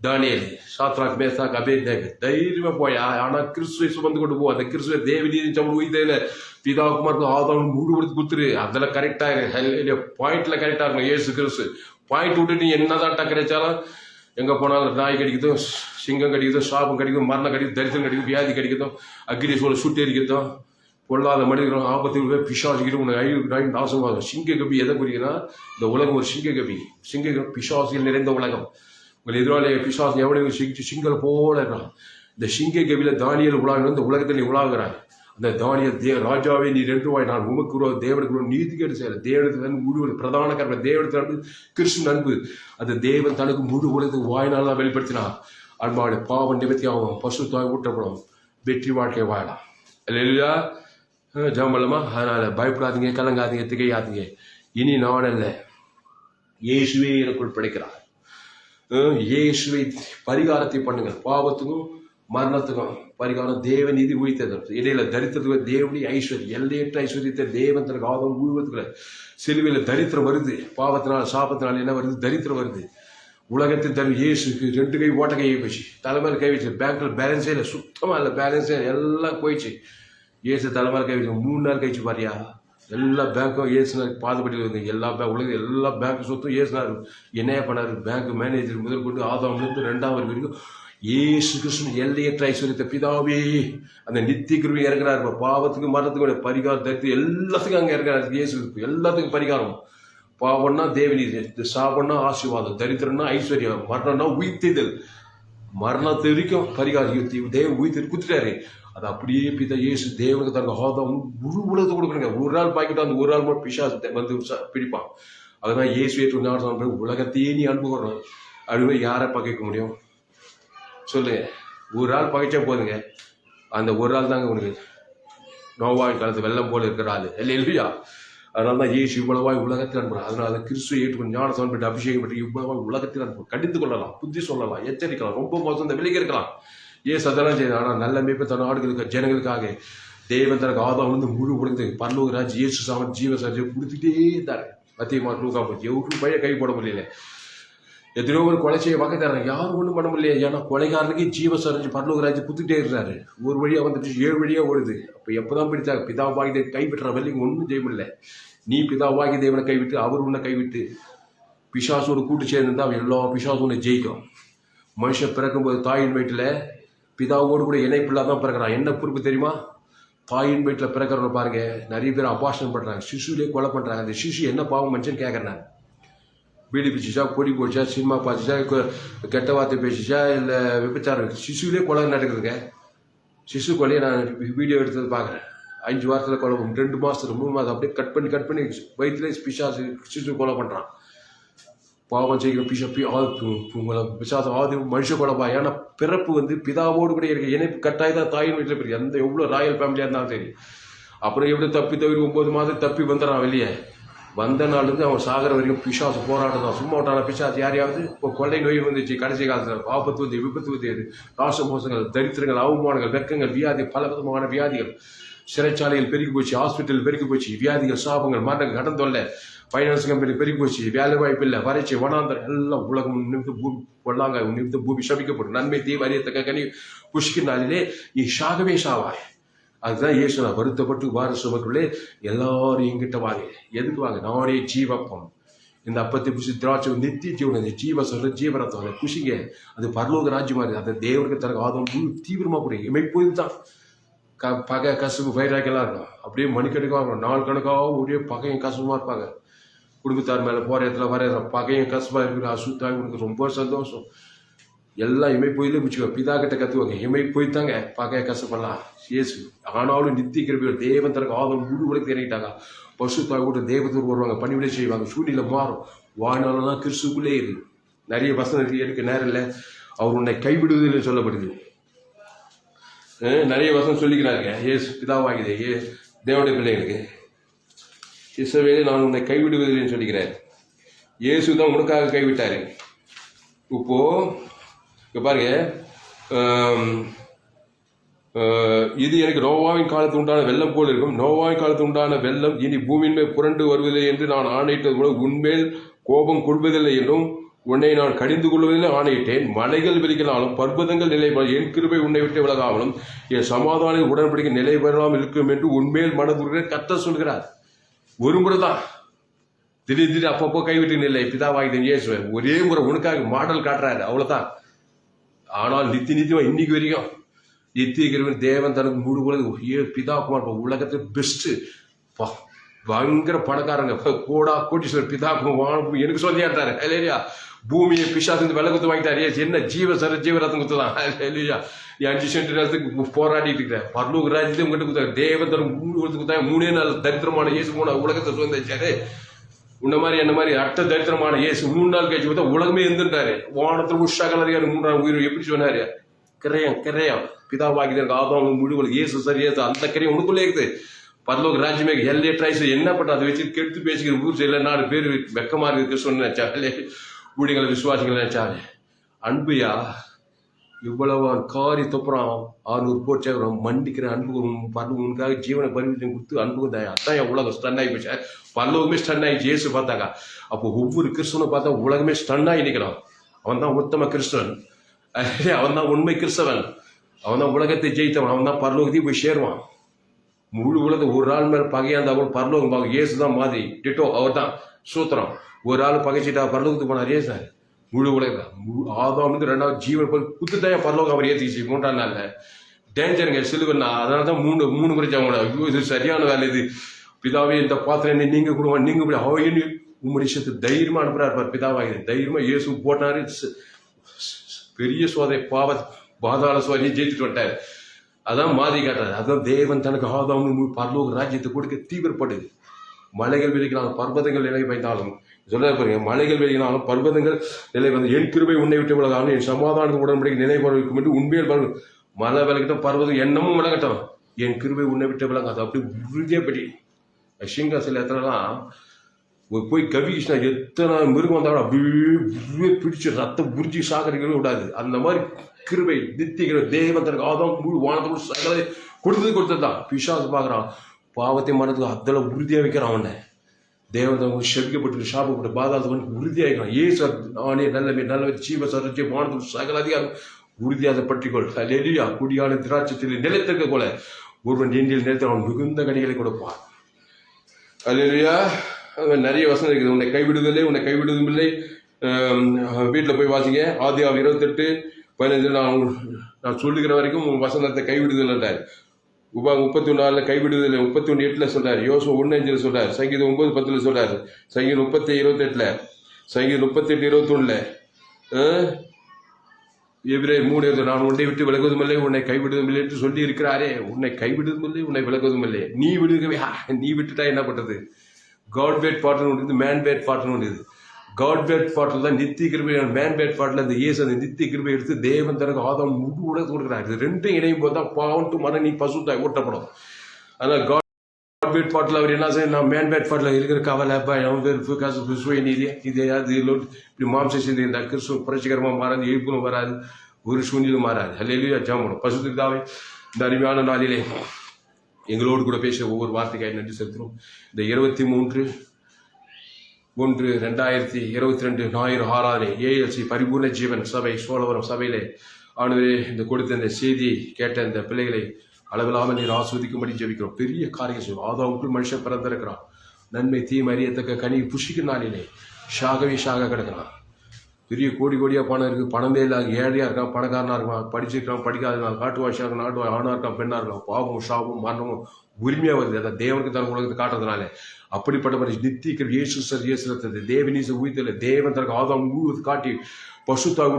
தானியேல், சாத்ராக் மேசாக் அபேத்நேகோ தைரியமா போயா. ஆனா கிறிஸ்துவை சுமந்து கொண்டு போ. அந்த கிறிஸ்துவ தேவநீதி சம்பளம் உயிர்த்தையில பிதாகுமாருக்கு ஆதாம் முழு கொடுத்து குத்துரு. அதில் கரெக்டா பாயிண்ட்ல கரெக்டா இருக்கும். இயேசு கிறிஸ்து பாயிண்ட் விட்டு நீ என்னதான் டக்கரைச்சாலும் எங்க போனாலும் நாய் கடிக்குதும், சிங்கம் கடிக்குதும், சாபம் கடிக்கும், மரணம் கடிக்கும், தரித்திரம் கடிக்கும், வியாதி கடிக்குதும், அக்னி சோழ சுட்டு எரிக்கிறதும், பொல்லாத மனிதர்களும் ஆபத்தில் பிசாசிக்கிட்டு உனக்கு நாசமாகும். சிங்க கபி எதை குறிக்கிறா? இந்த உலகம் ஒரு சிங்க கபி. பிசாசிகள் நிறைந்த உலகம். உங்கள் எதிராளி பிசாசு எவ்வளவு சிங்கல் போல இருக்கான். இந்த சிங்க கபில தானியல் உலாக இந்த உலகத்தில் நீ உலாகிறாய். அந்த தானியல் ராஜாவே நீ 2 வாய் நான் உமக்கு தேவனுக்கு நீதி கேட்டு செய்யல. தேவனத்தில் முழு பிரதான காரணம் தேவனத்தில் அன்பு, கிறிஸ்து அன்பு. அந்த தேவன் தனக்கு முழு உலகத்துக்கு வாய்நாள் வெளிப்படுத்தினார். அன்பாடு பாவம் நிவர்த்தியாகும், பசுத்தாய் ஊற்றப்படும், வெற்றி வாழ்க்கை வாழலாம். இல்லையா ஜாமல்லமா? அதனால பயப்படாதீங்க, கலங்காதீங்க, திகையாதீங்க. இனி நான் அல்ல, இயேசுவே எனக்குள் படைக்கிறார். இயேசுவை பரிகாரத்தை பண்ணுங்கள். பாவத்துக்கும் மரணத்துக்கும் பரிகாரம் தேவ நீதி உயிர்த்தது. இடையில தரித்திரத்துக்கு தேவனுடைய ஐஸ்வர்யம், எல்லையற்ற ஐஸ்வர்யத்தை தேவன் தனக்கு ஆதம் முழுவதுக்குள்ள சிலுவையில் தரித்திரம் வருது. பாவத்தினால் சாபத்தினால் என்ன வருது? தரித்திரம் வருது. உலகத்தின் தன் இயேசுக்கு 2 கை ஓட்ட கையை போச்சு, தலைமையில் கை வச்சு. பேங்க்ல பேலன்ஸே இல்லை, சுத்தமா இல்லை, பேலன்ஸே எல்லாம் போயிடுச்சு. இயேசு தலைமையில் கை வச்சு 3 நாள் கழிச்சு பாரியா. எல்லா பேங்க்கும் ஏசுனார் பாதுபடியில் வந்து எல்லா உலக எல்லா பேங்க் சொத்தும் ஏசுனார். என்னையா பண்ணாரு? பேங்க் மேனேஜர் முதல் கொண்டு ஆதாம்லேருந்து 2ஆம் வரைக்கும் ஏசு கிருஷ்ணன் எல்லையற்ற ஐஸ்வர்யத்தை பிதாவே அந்த நித்திய கிருபை இறங்குறாரு. பாவத்துக்கு மரணத்துக்கு பரிகாரம் தரித்து எல்லாத்துக்கும் அங்கே இறங்குறாரு. இயேசு எல்லாத்துக்கும் பரிகாரம். பாவம்னா தேவநீதி, சாபம்னா ஆசீர்வாதம், தரித்திரம்னா ஐஸ்வர்யம், மரணம்னா உயிர்த்தெழுதல். மரணத்தை வரைக்கும் பரிகாரம் தேவ உயிர்த்து குத்துட்டாரு. அது அப்படியே பிதா இயேசு தேவனுக்கு தனக்கு ஆதாம் முழு உலகத்தை கொடுக்குறங்க. ஒரு நாள் பாக்கிட்டு அந்த ஒரு நாள் மட்டும் பிசாசு வந்து பிடிப்பான். அதுதான் இயேசு ஏற்று நாள் உலகத்தையே நீ அனுபவம். அதுவே யாரை பகைக்க முடியும் சொல்லுங்க? ஒரு ஆள் பகைச்சா போதுங்க. அந்த ஒரு ஆள் தாங்க உனக்கு நோவாயின் காலத்து வெள்ளம் போல இருக்கிற ஆள் இல்லையா? அதனால தான் இயேசு இவ்வளவாய் உலகத்தில் அனுப்புறான். அதனால கிறிஸ்துவை ஏற்றுக்கொண்டு ஞான சமர்ப்பிட்டு அபிஷேகம் பெற்று இவ்வளவாய் உலகத்தில் அனுப்பும். கடிந்து கொள்ளலாம், புத்தி சொல்லலாம், எச்சரிக்கலாம், ரொம்ப மோசம் இந்த விலகி இருக்கலாம். ஏசு அதெல்லாம் செய்யுது. ஆனால் நல்ல மேய்ப்பு தன் ஆடுகளுக்கு ஜனங்களுக்காக தேவன் தனக்கு ஆதாம் வந்து முழு உலகத்து பரலோக ராஜ் இயேசு சாமன் ஜீவ சாட்சியம் கொடுத்துட்டே இருந்தாரு. மத்தியமா லூக்கா போச்சு. எவரும் பைய கை போட முடியல. எத்தனையோ ஒரு கொலை செய்ய வகை தராங்க, யாரும் ஒன்றும் பண்ண முடியல. ஏன்னா கொலைகாரனுக்கு ஜீவ சாட்சி பரலோக ராஜ்யம் கொடுத்துட்டே இருக்கிறாரு. ஒரு வழியா வந்துட்டு 7 வழியா ஓடுது. அப்போ எப்பதான் பிடிச்சாங்க? பிதாவாகி கைவிட்டுற வரைக்கும் ஒன்றும் செய்ய முடியல. நீ பிதாவாகி தேவனை கைவிட்டு அவர் உன்னை கைவிட்டு பிசாசோடு கூட்டு சேர்ந்துருந்தா அவன் எல்லா பிசாசும் உன்னை ஜெயிக்கும். மனுஷன் பிறக்கும்போது தாயின் வயிற்றில் பிதாவோடு கூட இணைப்பில்லா தான் பிறக்கிறான். என்ன பொறுப்பு தெரியுமா? தாயின் வயிற்றில் பிறக்கிறவங்க பாருங்க, நிறைய பேர் அபாஷனம் பண்றாங்க, சிசுலே கொலை பண்றாங்க. அந்த சிசு என்ன பாவம் மனுஷன் கேட்கறாங்க? பீடி பிடிச்சிச்சா, பொடி போடிச்சா, சினிமா பார்த்துச்சா, கெட்ட வார்த்தை பேசிச்சா, இல்லை விபச்சாரம், சிசுவிலே கொலை நடக்குதுங்க. சிசு கொலையை நான் வீடியோ எடுத்தது பார்க்குறேன். 5 வாரத்தில் கொலை, 2 மாதத்துல 3 மாதம் அப்படியே கட் பண்ணி வயிற்றுல பிசாசு சிசு கொலை பண்ணுறான். பாவம் செய்கிற பிசாசம் ஆதி மனுஷ கொலைப்பா. ஏன்னா பிறப்பு வந்து பிதாவோடு கூட இருக்க இணைப்பு கட்டாயம் தான் தாயின் வீட்டில் பிறகு எந்த எவ்வளோ ராயல் ஃபேமிலியாக இருந்தாலும் சரி. அப்புறம் எப்படி தப்பி தவிர 9 மாதம் தப்பி வந்துடுறான் வெளியே. வந்த நாள்லேருந்து அவன் சாகர வரைக்கும் பிசாசு போராட்டம் தான். சும்மா விட்டான பிசாசு யாரையாவது இப்போ கொள்ளை நோய் வந்துச்சு, கடைசி காலத்தில் ஆபத்து வந்து விபத்து வந்து ராச மோசங்கள், தரித்திரங்கள், அவமானங்கள், வெக்கங்கள், வியாதி, பல விதமான வியாதிகள், சிறைச்சாலைகள் பெருகி போச்சு, ஹாஸ்பிட்டல் பெருகி போச்சு, வியாதிகள், சாபங்கள், மரணங்கள், கடன் தொல்லை, ஃபைனான்ஸ் கம்பெனி பெருகி போச்சு, வேலை வாய்ப்பு இல்லை, வறட்சி, வனாந்தரம், எல்லாம் உலகம் நிமித்து பூமி கொள்ளாங்க, நிமித்து பூமி சபிக்கப்படும். நன்மை தீ வரியத்தக்க கனி புஷ்கினாலே சாகவே சாவாய். அதுதான் இயேசு, நான் வருத்தப்பட்டு வார சுமக்குள்ளே எல்லாரும் எங்கிட்ட வாங்க. எதுக்கு வாங்க? நானே ஜீவப்பம், இந்த அப்பத்தை புசி திராட்சை நித்திய ஜீவன், இந்த ஜீவ சொல்ற ஜீவரத்தம், அதை குஷிங்க. அது பரலோக ராஜ்யமா இருக்கு. அதை தேவனுக்கு தனக்கு ஆதம் தீவிரமா கூட இமைப்போது தான் பகை கசுப்பு வைராக்கெல்லாம் இருக்கும். அப்படியே மணிக்கணக்காக நாள் கணக்காக ஒரே பகையும் கசுமா இருப்பாங்க. குடும்பத்தார் மேல போற இடத்துல வர பகையும் கசுமா இருக்கிற அசுத்தாங்க. உனக்கு ரொம்ப சந்தோஷம். எல்லாம் இமை போயிலே பிடிச்சிக்கோ. பிதா கிட்ட கத்துவாங்க. இமை போய்த்தாங்க பகைய கசப்பெல்லாம் இயேசு. ஆனாலும் நித்திய கிருபையோட தேவன் தனக்கு ஆதம் முழு உலகத்தை இறங்கிட்டாங்க. பசுத்தாய் கூட தேவதூர் வருவாங்க, பணிவிடை செய்வாங்க, சூழ்நிலை மாறும். வாழ்நாளெல்லாம் கிறிஸ்துக்குள்ளே இருக்கு. நிறைய வசனம் எடுக்க நேரம் இல்லை. அவர் உன்னை கைவிடுவதில்லை சொல்லப்படுது. நிறைய வசனம் சொல்லிக்கிறாங்க. ஏசு பிதாவாಗಿದೆ, தேவனுடைய பிள்ளைகளுக்கு இஸ்ரவேலே நான் உன்னை கைவிடுவதில்லைன்னு சொல்லிக்கிறேன். இயேசு தான் உனக்காக கைவிட்டாரு. இப்போ இங்க பாருங்க, இது எனக்கு நோவாவின் காலத்து உண்டான வெள்ளம் போல் இருக்கும். நோவாவின் காலத்து உண்டான வெள்ளம் இனி பூமியின் மேல் புரண்டு வருவதில்லை என்று நான் ஆணையிட்டது போல உன்மேல் கோபம் கொள்வதில்லை என்றும் உன்னை நான் கடிந்து கொள்வதில்லை ஆணையிட்டேன். மலைகள் விரிக்கலாலும் பர்வதங்கள் நிலை என் கிருபை உன்னை விட்டு விலகாமலும் என் சமாதான உடன்படிக்கை நிலை பெறாமல் இருக்கும் என்று உன்மேல் மனதுருகிற கர்த்தர் சொல்கிறார். ஒரு முறை தான், திடீர் அப்பப்போ கைவிட்டு நிலை பிதாவாகிதன் இயேசு ஒரே முறை உனக்காக மாடல் காட்டுறாரு, அவ்வளவுதான். ஆனால் நித்தியமா இன்னைக்கு வரைக்கும் நித்திய கிருபையின் தேவன் தனக்கு முழு உலக பிதா குமார் உலகத்துல பெஸ்ட் பயங்கர பணக்காரங்க, கோடீஸ்வரர் பிதா குமார் எனக்கு சொல்லியாட்டாரு இல்லையா. பூமியை பிசாசு விலகத்து வாங்கிட்டாரு. என்ன ஜீவ ஜீவரத்தம் குத்துதான் இல்லையா. 5 சென்ட் நேரத்துக்கு போராடிட்டு இருக்கிறேன். பரலோக ராஜ்யத்தை உங்ககிட்ட கொடுத்தாரு. தேவன் தரும் முழு உலகத்துக்கு கொடுத்தாங்க. 3 நாள் தரித்திரமான இயேசு போன உலகத்தை சுதந்திரிச்சாரு. உன்ன மாதிரி என்ன மாதிரி அட்ட தரித்திரமான இயேசு 3 நாள் கழிச்சு பார்த்தா உலகமே இருந்துட்டாரு. வானத்துல உஷாகலரியா 3 உயிர் எப்படி சொன்னாரு? கிரையம் பிதாவாகிதான் ஆதாம் முழு இயேசு சரியா அந்த கிரையம் உனக்குள்ளே இருக்குது. பரலோக ராஜ்யமே எல்லையற்றாய்ஸ் என்ன பண்ண அதை வச்சு கெடுத்து பேசிக்கிற ஊர் சைடில் 4 பேர் வெக்கமா இருக்கு சொன்ன நினைச்சாலே ஊழியங்களை விசுவாசிகள் நினைச்சாங்க. அன்புயா இவ்வளவு காரி தொப்புறான் 600 போட்டு மண்டிக்கிற அன்பு உனக்காக ஜீவனை பரிவர்த்தனை கொடுத்து அன்புக்கும் தான். அதான் என் உலகம் ஸ்டன் ஆகி போச்சு. பரலோகமே ஸ்டன் ஆகிடுச்சு இயேசு பார்த்தாங்க. அப்போ ஒவ்வொரு கிறிஸ்தவனை பார்த்தா உலகமே ஸ்டன் ஆகி நிற்கிறான். அவன் தான் உத்தம கிறிஸ்தவன், அவன் தான் உண்மை கிறிஸ்தவன், அவன் தான் உலகத்தை ஜெயித்தவன், அவன் தான் பரலோகத்தையும் போய் சேருவான். முழு உலகம் ஒரு ஆள் மேல பகையா இருந்தா கூட பரலோகம் பார்க்க இயேசு தான் மாதிரி டிட்டோ அவர் தான் சூத்திரம். ஒரு ஆள் பகைச்சிட்டா பரலோகத்துக்கு போனார் ஏசு. முழு உலகம் ஆதாம் வந்து 2வது ஜீவன் குத்துட்டாயா பரலோகம் அவர் ஏற்றிச்சு 3ஆம் நாள்ல. டேஞ்சருங்க சிலுவன்னா. அதனால தான் மூணு முறை ஜாமோட இது சரியான வேலை. இது பிதாவே இந்த பாத்திரம் நீங்க கொடுவாங்க, நீங்க கூட அவனு உம்முடைய விஷயத்தை தைரியமா அனுப்புறாரு. பிதாவாக தைரியமா இயேசு போட்டாரு. பெரிய சோதனை பாதாள சோதனையை ஜெயிச்சுட்டு வந்துட்டாரு. அதான் மாதிரி காட்டுறாரு. அதான் தேவன் தனக்கு ஆதாம் பரலோக ராஜ்யத்தை கொடுக்க தீவிரப்படுது. மலைகள் விளைக்கினாலும் பர்வதங்கள் நிலை வைத்தாலும் சொல்ல பாருங்க, மலைகள் விளைக்கினாலும் பர்வதங்கள் நிலை வந்து என் கிருபை உன்னை விட்டு விலகாலும் என் சமாதான உடன்படிக்கை நிலை இருக்கும் என்று உண்மையில் மலை விலகட்டும் பர்வதம் எண்ணமும் விலகட்டும் என் கிருபை உன்னை விட்டு விலகாது. அப்படி உறுதியே படி சிங்காசில எத்தனைலாம் போய் கவிக்கிருஷ்ணா எத்தனை மிருகம் வந்தாலும் அப்படியே பிடிச்சி ரத்தம் புரிஞ்சி சாகரிக்கவே விடாது. அந்த மாதிரி கிருபை நித்திய தேவன் தனக்கு ஆதாம் முழு வானத்தோடு சகலை கொடுத்ததுதான். பிசாசு பார்க்குறான், பாவத்தை மனத்துக்கு அதில் உறுதியாக வைக்கிறான். அவனை தேவதம் செபிக்கப்பட்டு சாப்பிட்டு பாதாளத்தை உறுதியாக வைக்கிறான். ஏசு நானே நல்ல ஜீவ சரட்சி வானத்தோடு சகல அதிகாரம் உறுதியாக பற்றிக்கொள். லெலியா குடியான திராட்சத்தில் நிலைத்திருக்க போல ஒருவன் எண்ணில் நிலைத்து அவன் மிகுந்த கனிகளை கொடுப்பான். அல்லேலூயா. நிறைய வசனம் இருக்குது. உன்னை கைவிடுவதில்லை, உன்னை கைவிடுவதும் இல்லை. வீட்டில் போய் வாசிங்க. ஆதியாகமம் 28:15 நான் சொல்லுகிற வரைக்கும் உன் வசனத்தை கைவிடுதல். உபாகம் 31:4 கைவிடுவதில்லை. 31:8 சொல்றாரு. யோசுவா 1:5 சொல்றாரு. சங்கீதம் 9:10 சொல்றாரு. சங்கீதம் 30:28, சங்கீதம் 38:21, எபிரேயர் 3:20 நான் உன்னை விட்டு விலகுவதும் இல்லை, உன்னை கைவிடுவதும் இல்லை என்று சொல்லி இருக்கிறாரே. உன்னை கைவிடுவதும் இல்லை, உன்னை விலகுவதும் இல்லை. நீ விடுகவே நீ விட்டுட்டா என்ன பண்றது? காட் பேட் பாட்டுன்னு ஒன்று, மேன் பேட் பாட்டுன்னு ஒன்று. காட் பேட் பாட்டில் தான் நித்திய கிருபை. மேன் பேட் பாட்டில் அந்த இயேசு அந்த நித்திய கிருபை எடுத்து தேவன் தனக்கு ஆதாம் முழு உலகத்து கொடுக்குறாரு. இது ரெண்டும் இணையும் போது தான் பாவம் டு மன நீ பசுத்தாய் ஊட்டப்படும். அதனால் காட் காட் மேட் பாட்டில் அவர் என்ன செய்ய, நான் மேன் மேட் பாட்டில் இருக்கிற கவலை பயம் வெறுப்பு கசப்பு சுயநீதி இது இப்படி மாம்ச சிந்தை இந்த கிறிஸ்துவ புரட்சிகரமாக மாறாது, எழுப்பும் வராது, ஒரு சூழ்நிலும் மாறாது. அல்லேலூயா. ஜெபம். பரிசுத்தாவே இந்த அருமையான நாளிலே எங்களோடு கூட பேச ஒவ்வொரு வார்த்தைக்காக நன்றி செலுத்துகிறோம். இந்த 23/1/2022 ஞாயிறு ஆராதனை ஏஎல்சி பரிபூர்ண ஜீவன் சபை சோழவரம் சபையிலே ஆண்டவரே இந்த கொடுத்த இந்த செய்தி கேட்ட இந்த பிள்ளைகளை அளவில்லாமல் நீர் ஆஸ்வதிக்கும்படி ஜெபிக்கிறோம். பெரிய காரியம் செய்வோம். ஆதாவுக்குள் மனுஷன் பிறந்திருக்கிறான். நன்மை தீமை அறியத்தக்க கனி புஷிக்கும் நாளிலே ஷாக கிடக்கிறான். பெரிய கோடியாக பணம் இருக்குது, பணமே இல்லாத ஏழையாக இருக்கான், பணக்காரனாக இருக்கான், படிச்சிருக்கான், படிக்காதனால காட்டுவாசியாக இருக்கான், நாட்டு ஆணாக இருக்கான், பெண்ணாக இருக்கான், பாவம் ஷாபம் மரணமும் உரிமையாக வருது. அதை தேவனுக்கு தன் உலகத்தை காட்டுறதுனால அப்படிப்பட்ட மாதிரி நித்திக்கிற இயேசு தேவனீச உயிர்த்தல தேவன் தனக்கு ஆதாம் முழுவதும் காட்டி பசுத்தாக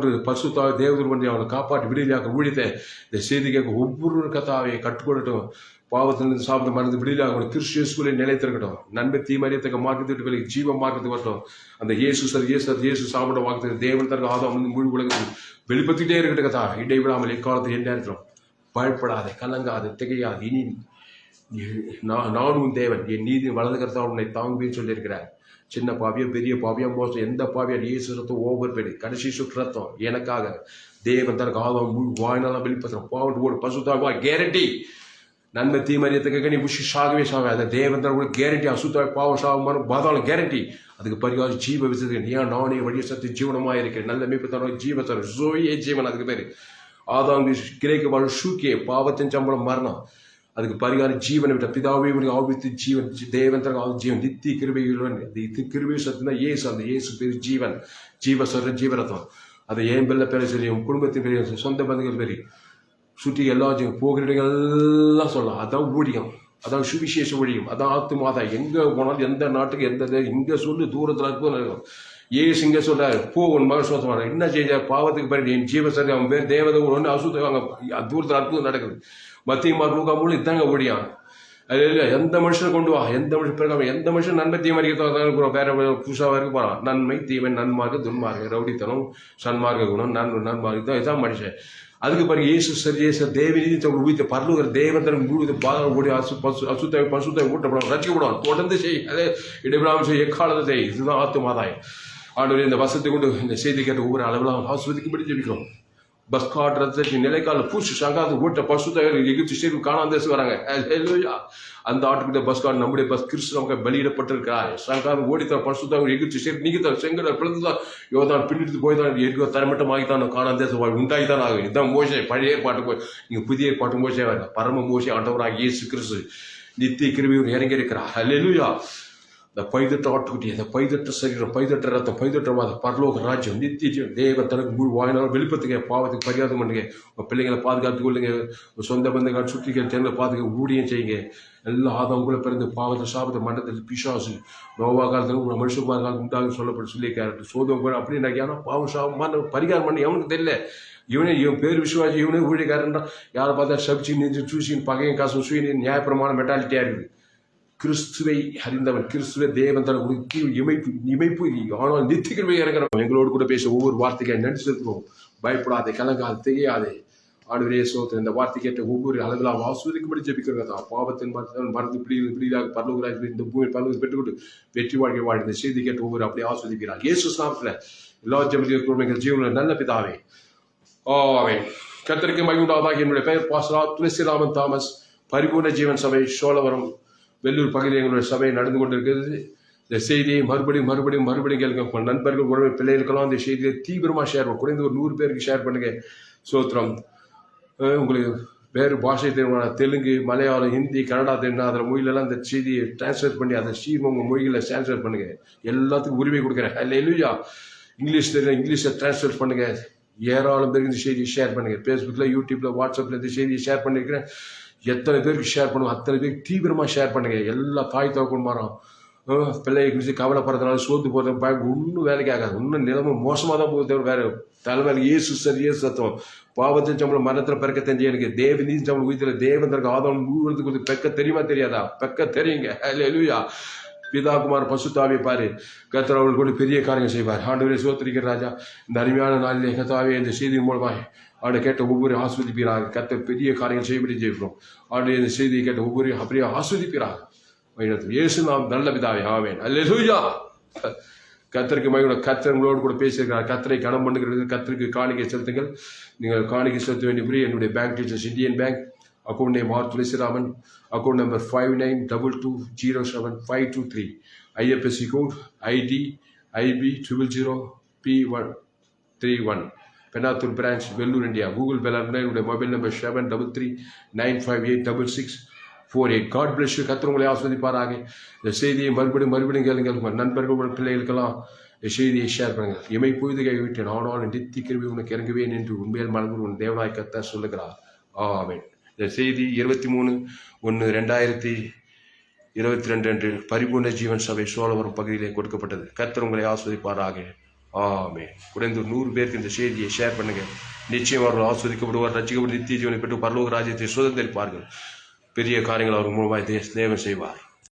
தேவதூர் பண்ணி அவனை காப்பாற்றி விடுதலையாக்க ஊழியத்தை இந்த செய்தி கேட்க ஒவ்வொரு கத்தாவை கட்டுக்கொள்ளட்டும். பாவத்திலிருந்து சாப்பிட்டு மறந்து விடுதலையாக கிறிஸ்துவை நிலைத்திருக்கட்டும். நன்மை தீமறியத்தக்க மார்க்கத்திற்கு வெளியே ஜீவ மார்க்கத்துக்கு வரட்டும். அந்த இயேசு சாப்பிட வாக்குறது தேவன் தனக்கு ஆதாம் வந்து முழு உலகத்துக்கு வெளிப்படுத்திட்டே இருக்கட்டும். கத்தா இடைவிடாமல் எக்காலத்தில் என்ன இருக்கிறோம். பயப்படாதே, கலங்காது, திகையாது. இனி நானும் தேவன் என் நீதி வலது கருத்தா உன்னை தாங்குவேன்னு சொல்லியிருக்கிறார். சின்ன பாவியம் பெரிய பாவியம் மோசம் எந்த பாவியம் இயேசு ரத்தம் ஓவர் பெரிய கடைசி சுற்று ரத்தம் எனக்காக தேவன் தனக்கு ஆதாம் முழு வாய்நாளாக வெளிப்படுத்துறோம். பாவட்டு ஓடு பசுத்தாக கேரண்டி. நன்மை தீமறியத்துக்கு நீ புஷி சாகவே சாகாது. தேவன் தனக்கு கேரண்டி. அசுத்தாய் பாவம் சாகும் பாதாளம் கேரண்டி. அதுக்கு பரிகாரம் ஜீவ விசத்துக்கு ஏன் நானே வழிய சத்து ஜீவனமாக இருக்கிறேன். நல்ல மீட்பு தர ஜீவ தர ஜோயே ஜீவன். அதுக்கு பேர் ஆதாம் கிரேக்க வாழ் ஷூக்கே பாவத்தின் சம்பளம் மரணம். அதுக்கு பரிகாரம் ஜீவனை விட்ட பிதாவே ஆவித்து ஜீவன் தேவன் தனக்கு ஜீவன் நித்திய கிருபையுடன் கிருபை சத்துனா ஏசு. அந்த ஏசு பேர் ஜீவன் ஜீவஸ்வரன் ஜீவரத்தம். அதை ஏன் பெல்ல பேர தெரியும், குடும்பத்தின் பெரிய சொந்த பந்தங்கள் பெரிய சுற்றி எல்லா போகிற இடங்கள் எல்லாம் சொல்லலாம். அதான் ஊழியம், அதான் சுவிசேஷ ஊழியம், அதான் ஆத்துமாதா. எங்கே போனாலும் எந்த நாட்டுக்கு எந்த இங்கே சொல்லு தூரத்தில் இருக்கும் ஏசு இங்கே சொல்றாரு போ உன் மகன் சுத்தமாக என்ன செய்ய பாவத்துக்கு பிறகு என் ஜீவசரி அவன் பேர் தேவதை ஒன்று அசுத்தவாங்க தூரத்தில் அற்புதம் நடக்குது. மத்தியமா ரூகா மூலம் இதாங்க ஓடியான். அது இல்லை எந்த மனுஷனை கொண்டு வா, எந்த மனுஷன் பிறகு எந்த மனுஷன் நன்மை தீமறிக்கிறோம். வேற புதுசாக வரைக்கும் போகிறான். நன்மை தீமை நன்மார்க்கு துன்மார்க்கு ரவுடித்தனம் சன்மார்க்க குணம் நன்மார்க்கு இதான் மனுஷன். அதுக்கு பிறகு இயேசு தேவநீதி ஊழித்த பரலுகிற தேவன் தனக்கு முழுவது பாதம் ஓடி அசுத்தை பசுத்தை ஊட்டப்படும் ரசிக்கப்படும். தொடர்ந்து செய், அதே இடைவிடாமல் செய், எக்காலத்தை செய். இதுதான் ஆத்துமாதாயம். ஆண்டவரே இந்த வசத்தை கொண்டு இந்த செய்தி கேட்ட ஒவ்வொரு அளவில் ஆஸ்வதிக்கும்படி ஜெபிக்கிறோம். பஸ் காட்டுறது நிலைக்கால பூச்சி சங்காது ஓட்ட பசுத்தை எகிப்து சேர்வு காணாந்தேசு வராங்க. அந்த ஆட்டுக்கிட்ட பஸ் கார்டு நம்முடைய பஸ் கிறிஸ்து நமக்கு பலியிடப்பட்டிருக்கிறார். சங்காது ஓடித்த பசுத்தாக எகிப்து சேர்வு நீக்கித்தான் செங்கட பிறந்துதான் யோதான் பின்னிட்டு போய் தான் எங்க தரமட்டமாகித்தான் காணாந்தேசம் உண்டாகித்தான் ஆகும். இதுதான் மோசை. பழைய ஏற்பாட்டு போய் இங்கே புதிய ஏற்பாட்டு மோசை வரல. பரம மோசை ஆண்டவராக இயேசு கிறிஸ்து நித்திய கிருபையோடு இறங்கி இருக்கிறார். அல்லேலூயா. இந்த பைதட்ட ஆட்டுக்குட்டி, அந்த பைதட்ட சரீரம், பைதட்ட ரத்தம், பைதட்டவாத பரலோக ராஜ்யம் நித்திய தேவன் தனக்கு முழு வாயினால் வெளிப்பத்துங்க. பாவத்துக்கு பரிகாரம் பண்ணுங்க. உங்கள் பிள்ளைங்களை பாதுகாத்து கொள்ளுங்க. சொந்த பந்தங்கள் சுற்றிகள் தேர்ந்த பாதுகாப்பு ஊழியம் செய்யுங்க. எல்லா ஆதவங்களை பிறந்து பாவத்தை சாபத்தை மண்டலத்தில் பிசாசு நோவா காலத்தில் உங்களை மனுஷகுமார் காலத்துக்கு உண்டாக சொல்லப்பட்டு சொல்லியிருக்காரு. சோதம் அப்படின்னு ஏன்னா பாவம் சாபம் பரிகாரம் பண்ணி அவனுக்கு தெரியல. இவன் பேர் விசுவாசி, இவனே ஊழியக்காரன். யாரை பார்த்தா சப்சி நெஞ்சு சூசின் பகையும் காசும் சுய நியாயப்பிரமான மெட்டாலிட்டியாக இருக்குது. கிறிஸ்துவை அறிந்தவன் கிறிஸ்துவ தேவன் தனக்கு இமைப்பு ஆனால் நித்தியமே இறங்குறோம். எங்களோடு கூட பேச ஒவ்வொரு வார்த்தைக்காக நன்றி செலுத்துவோம். பயப்படாதே, கலங்காது, திகையாதே. ஆண்டவரே சோத்திரம். இந்த வார்த்தை கேட்ட ஒவ்வொரு அளவிலாக ஆஸ்வதிக்கும்படி ஜெபிக்கிறதா பாவத்தின் மறந்து பிடியாக பரலோகராஜ் இந்த பூமி பரலோகத்தை பெற்றுக்கொண்டு வெற்றி வாழ்க்கை வாழ் இந்த செய்தி கேட்ட ஒவ்வொரு அப்படியே ஆஸ்வதிக்கிறார். இயேசு நாமத்தில் எல்லா ஜெபங்களும் ஜீவனில் நல்ல பிதாவே ஆமென். கர்த்தருக்கு மகிமை உண்டாவதாக. என்னுடைய பெயர் பாஸ்டர் துளசிராமன் தாமஸ். பரிபூர்ண ஜீவன் சபை சோழவரம் வெள்ளூர் பகுதியில் எங்களுடைய சபை நடந்து கொண்டிருக்கிறது. இந்த செய்தியை மறுபடியும் கேட்க நண்பர்கள் உறவு பிள்ளைகளுக்கெல்லாம் இந்த செய்தியை தீவிரமாக ஷேர் பண்ணும். குறைந்து ஒரு 100 பேருக்கு ஷேர் பண்ணுங்க. சோத்திரம். உங்களுக்கு வேறு பாஷை தெரியுமா, தெலுங்கு, மலையாளம், ஹிந்தி, கன்னடா தெரியும், அதில் மொழியிலலாம் இந்த செய்தியை டிரான்ஸ்லேட் பண்ணி அதை உங்கள் மொழிகளை டிரான்ஸ்லேட் பண்ணுங்க. எல்லாத்துக்கும் உரிமை கொடுக்குறேன். அல்லேலூயா. இங்கிலீஷ் தெரியும், இங்கிலீஷை டிரான்ஸ்லேட் பண்ணுங்க. ஏராளம் பேருக்கு இந்த செய்தியை ஷேர் பண்ணுங்க. ஃபேஸ்புக்கில், யூடியூப்பில், வாட்ஸ்அப்பில் இந்த செய்தியை ஷேர் பண்ணியிருக்கிறேன். எத்தனை பேருக்கு ஷேர் பண்ணுவோம் அத்தனை பேருக்கு தீவிரமாக ஷேர் பண்ணுங்க. எல்லா தாய் தகவல் மாறும். பிள்ளையை குறித்து கவலைப்படுறதுனால சோர்ந்து போகிறது பயன் ஒன்றும் வேலைக்கு ஆகாது. இன்னும் நிலைமை மோசமாக தான் போகுது. வேறு தலைமையில் இயேசு சத்தம் பாவத்தின் சம்பளம் மரணத்தில் பிறக்க தெரிஞ்சு எனக்கு தேவநீதி சம்பளம் உயிர்த்தில் தேவன் தனக்கு ஆதவன் முழுவதுக்கு பெக்க தெரியுமா தெரியாதா? பெக்க தெரியுங்க. அல்லேலூயா. பிதா குமார் பசுத்தாவே பாரு கர்த்தர் அவர்கள் கூட பெரிய காரியங்கள் செய்வார். ஆண்டவரே சோத்திரிக்கிற ராஜா. இந்த அருமையான நாளிலே கர்த்தாவே இந்த செய்தியின் மூலமாக ஆண்டு கேட்ட ஒவ்வொரு ஆஸ்வதிப்பீராக. கர்த்தர் பெரிய காரியங்கள் செய்யப்படி ஜெயிக்கிறோம். ஆண்டு இந்த செய்தியை கேட்ட ஒவ்வொரு அப்படியே ஆஸ்வதிப்பீராக. வழிநடத்தும். இயேசு நாம் நல்ல பிதாவே, ஆமென். அல்லேலூயா. கர்த்தருக்கு மகிமை. கர்த்தர் உங்களோடு கூட பேசியிருக்கிறார். கர்த்தரை கனம் பண்ணுகிறது. கர்த்தருக்கு காணிக்கை செலுத்துங்கள். நீங்கள் காணிக்கை செலுத்த வேண்டிய முறை என்னுடைய bank teachers Indian bank account name R Thulasiraman, account number 5922075523, IFSC code ID IB 000P131, Penathur branch, Vellur, India. Google Pay என்னுடைய mobile number 7339586648. God bless you. கர்த்தர் உங்களை ஆஸ்வதிப்பாராக. இந்த செய்தியை மறுபடியும் கேளுங்கள். உங்கள் நண்பர்கள், உங்கள் பிள்ளைகளுக்கெல்லாம் இந்த செய்தியை ஷேர் பண்ணுங்கள். இமை பொழுது கைவிட்டேன், ஆனால் நித்திய கிருபை உனக்கு இறங்குவேன் என்று உண்மையில் மனதில் உன் தேவனாய் கர்த்தர் சொல்லுகிறார். ஆமென். இந்த செய்தி 23/1/2022 அன்று பரிபூர்ண ஜீவன் சபை சோழவரம் பகுதியிலே கொடுக்கப்பட்டது. கர்த்தர் உங்களை ஆஸ்வதிப்பாராக. ஆமென். குறைந்த 100 பேருக்கு இந்த செய்தியை ஷேர் பண்ணுங்க. நிச்சயம் அவர்கள் ஆஸ்வதிக்கப்படுவார், ரட்சிக்கப்பட்டு நித்திய ஜீவனை பெற்று பரலோக ராஜ்யத்தை சுதந்திரிப்பார்கள். பெரிய காரியங்கள் அவர் மூலமாய் தேவன் செய்வார்.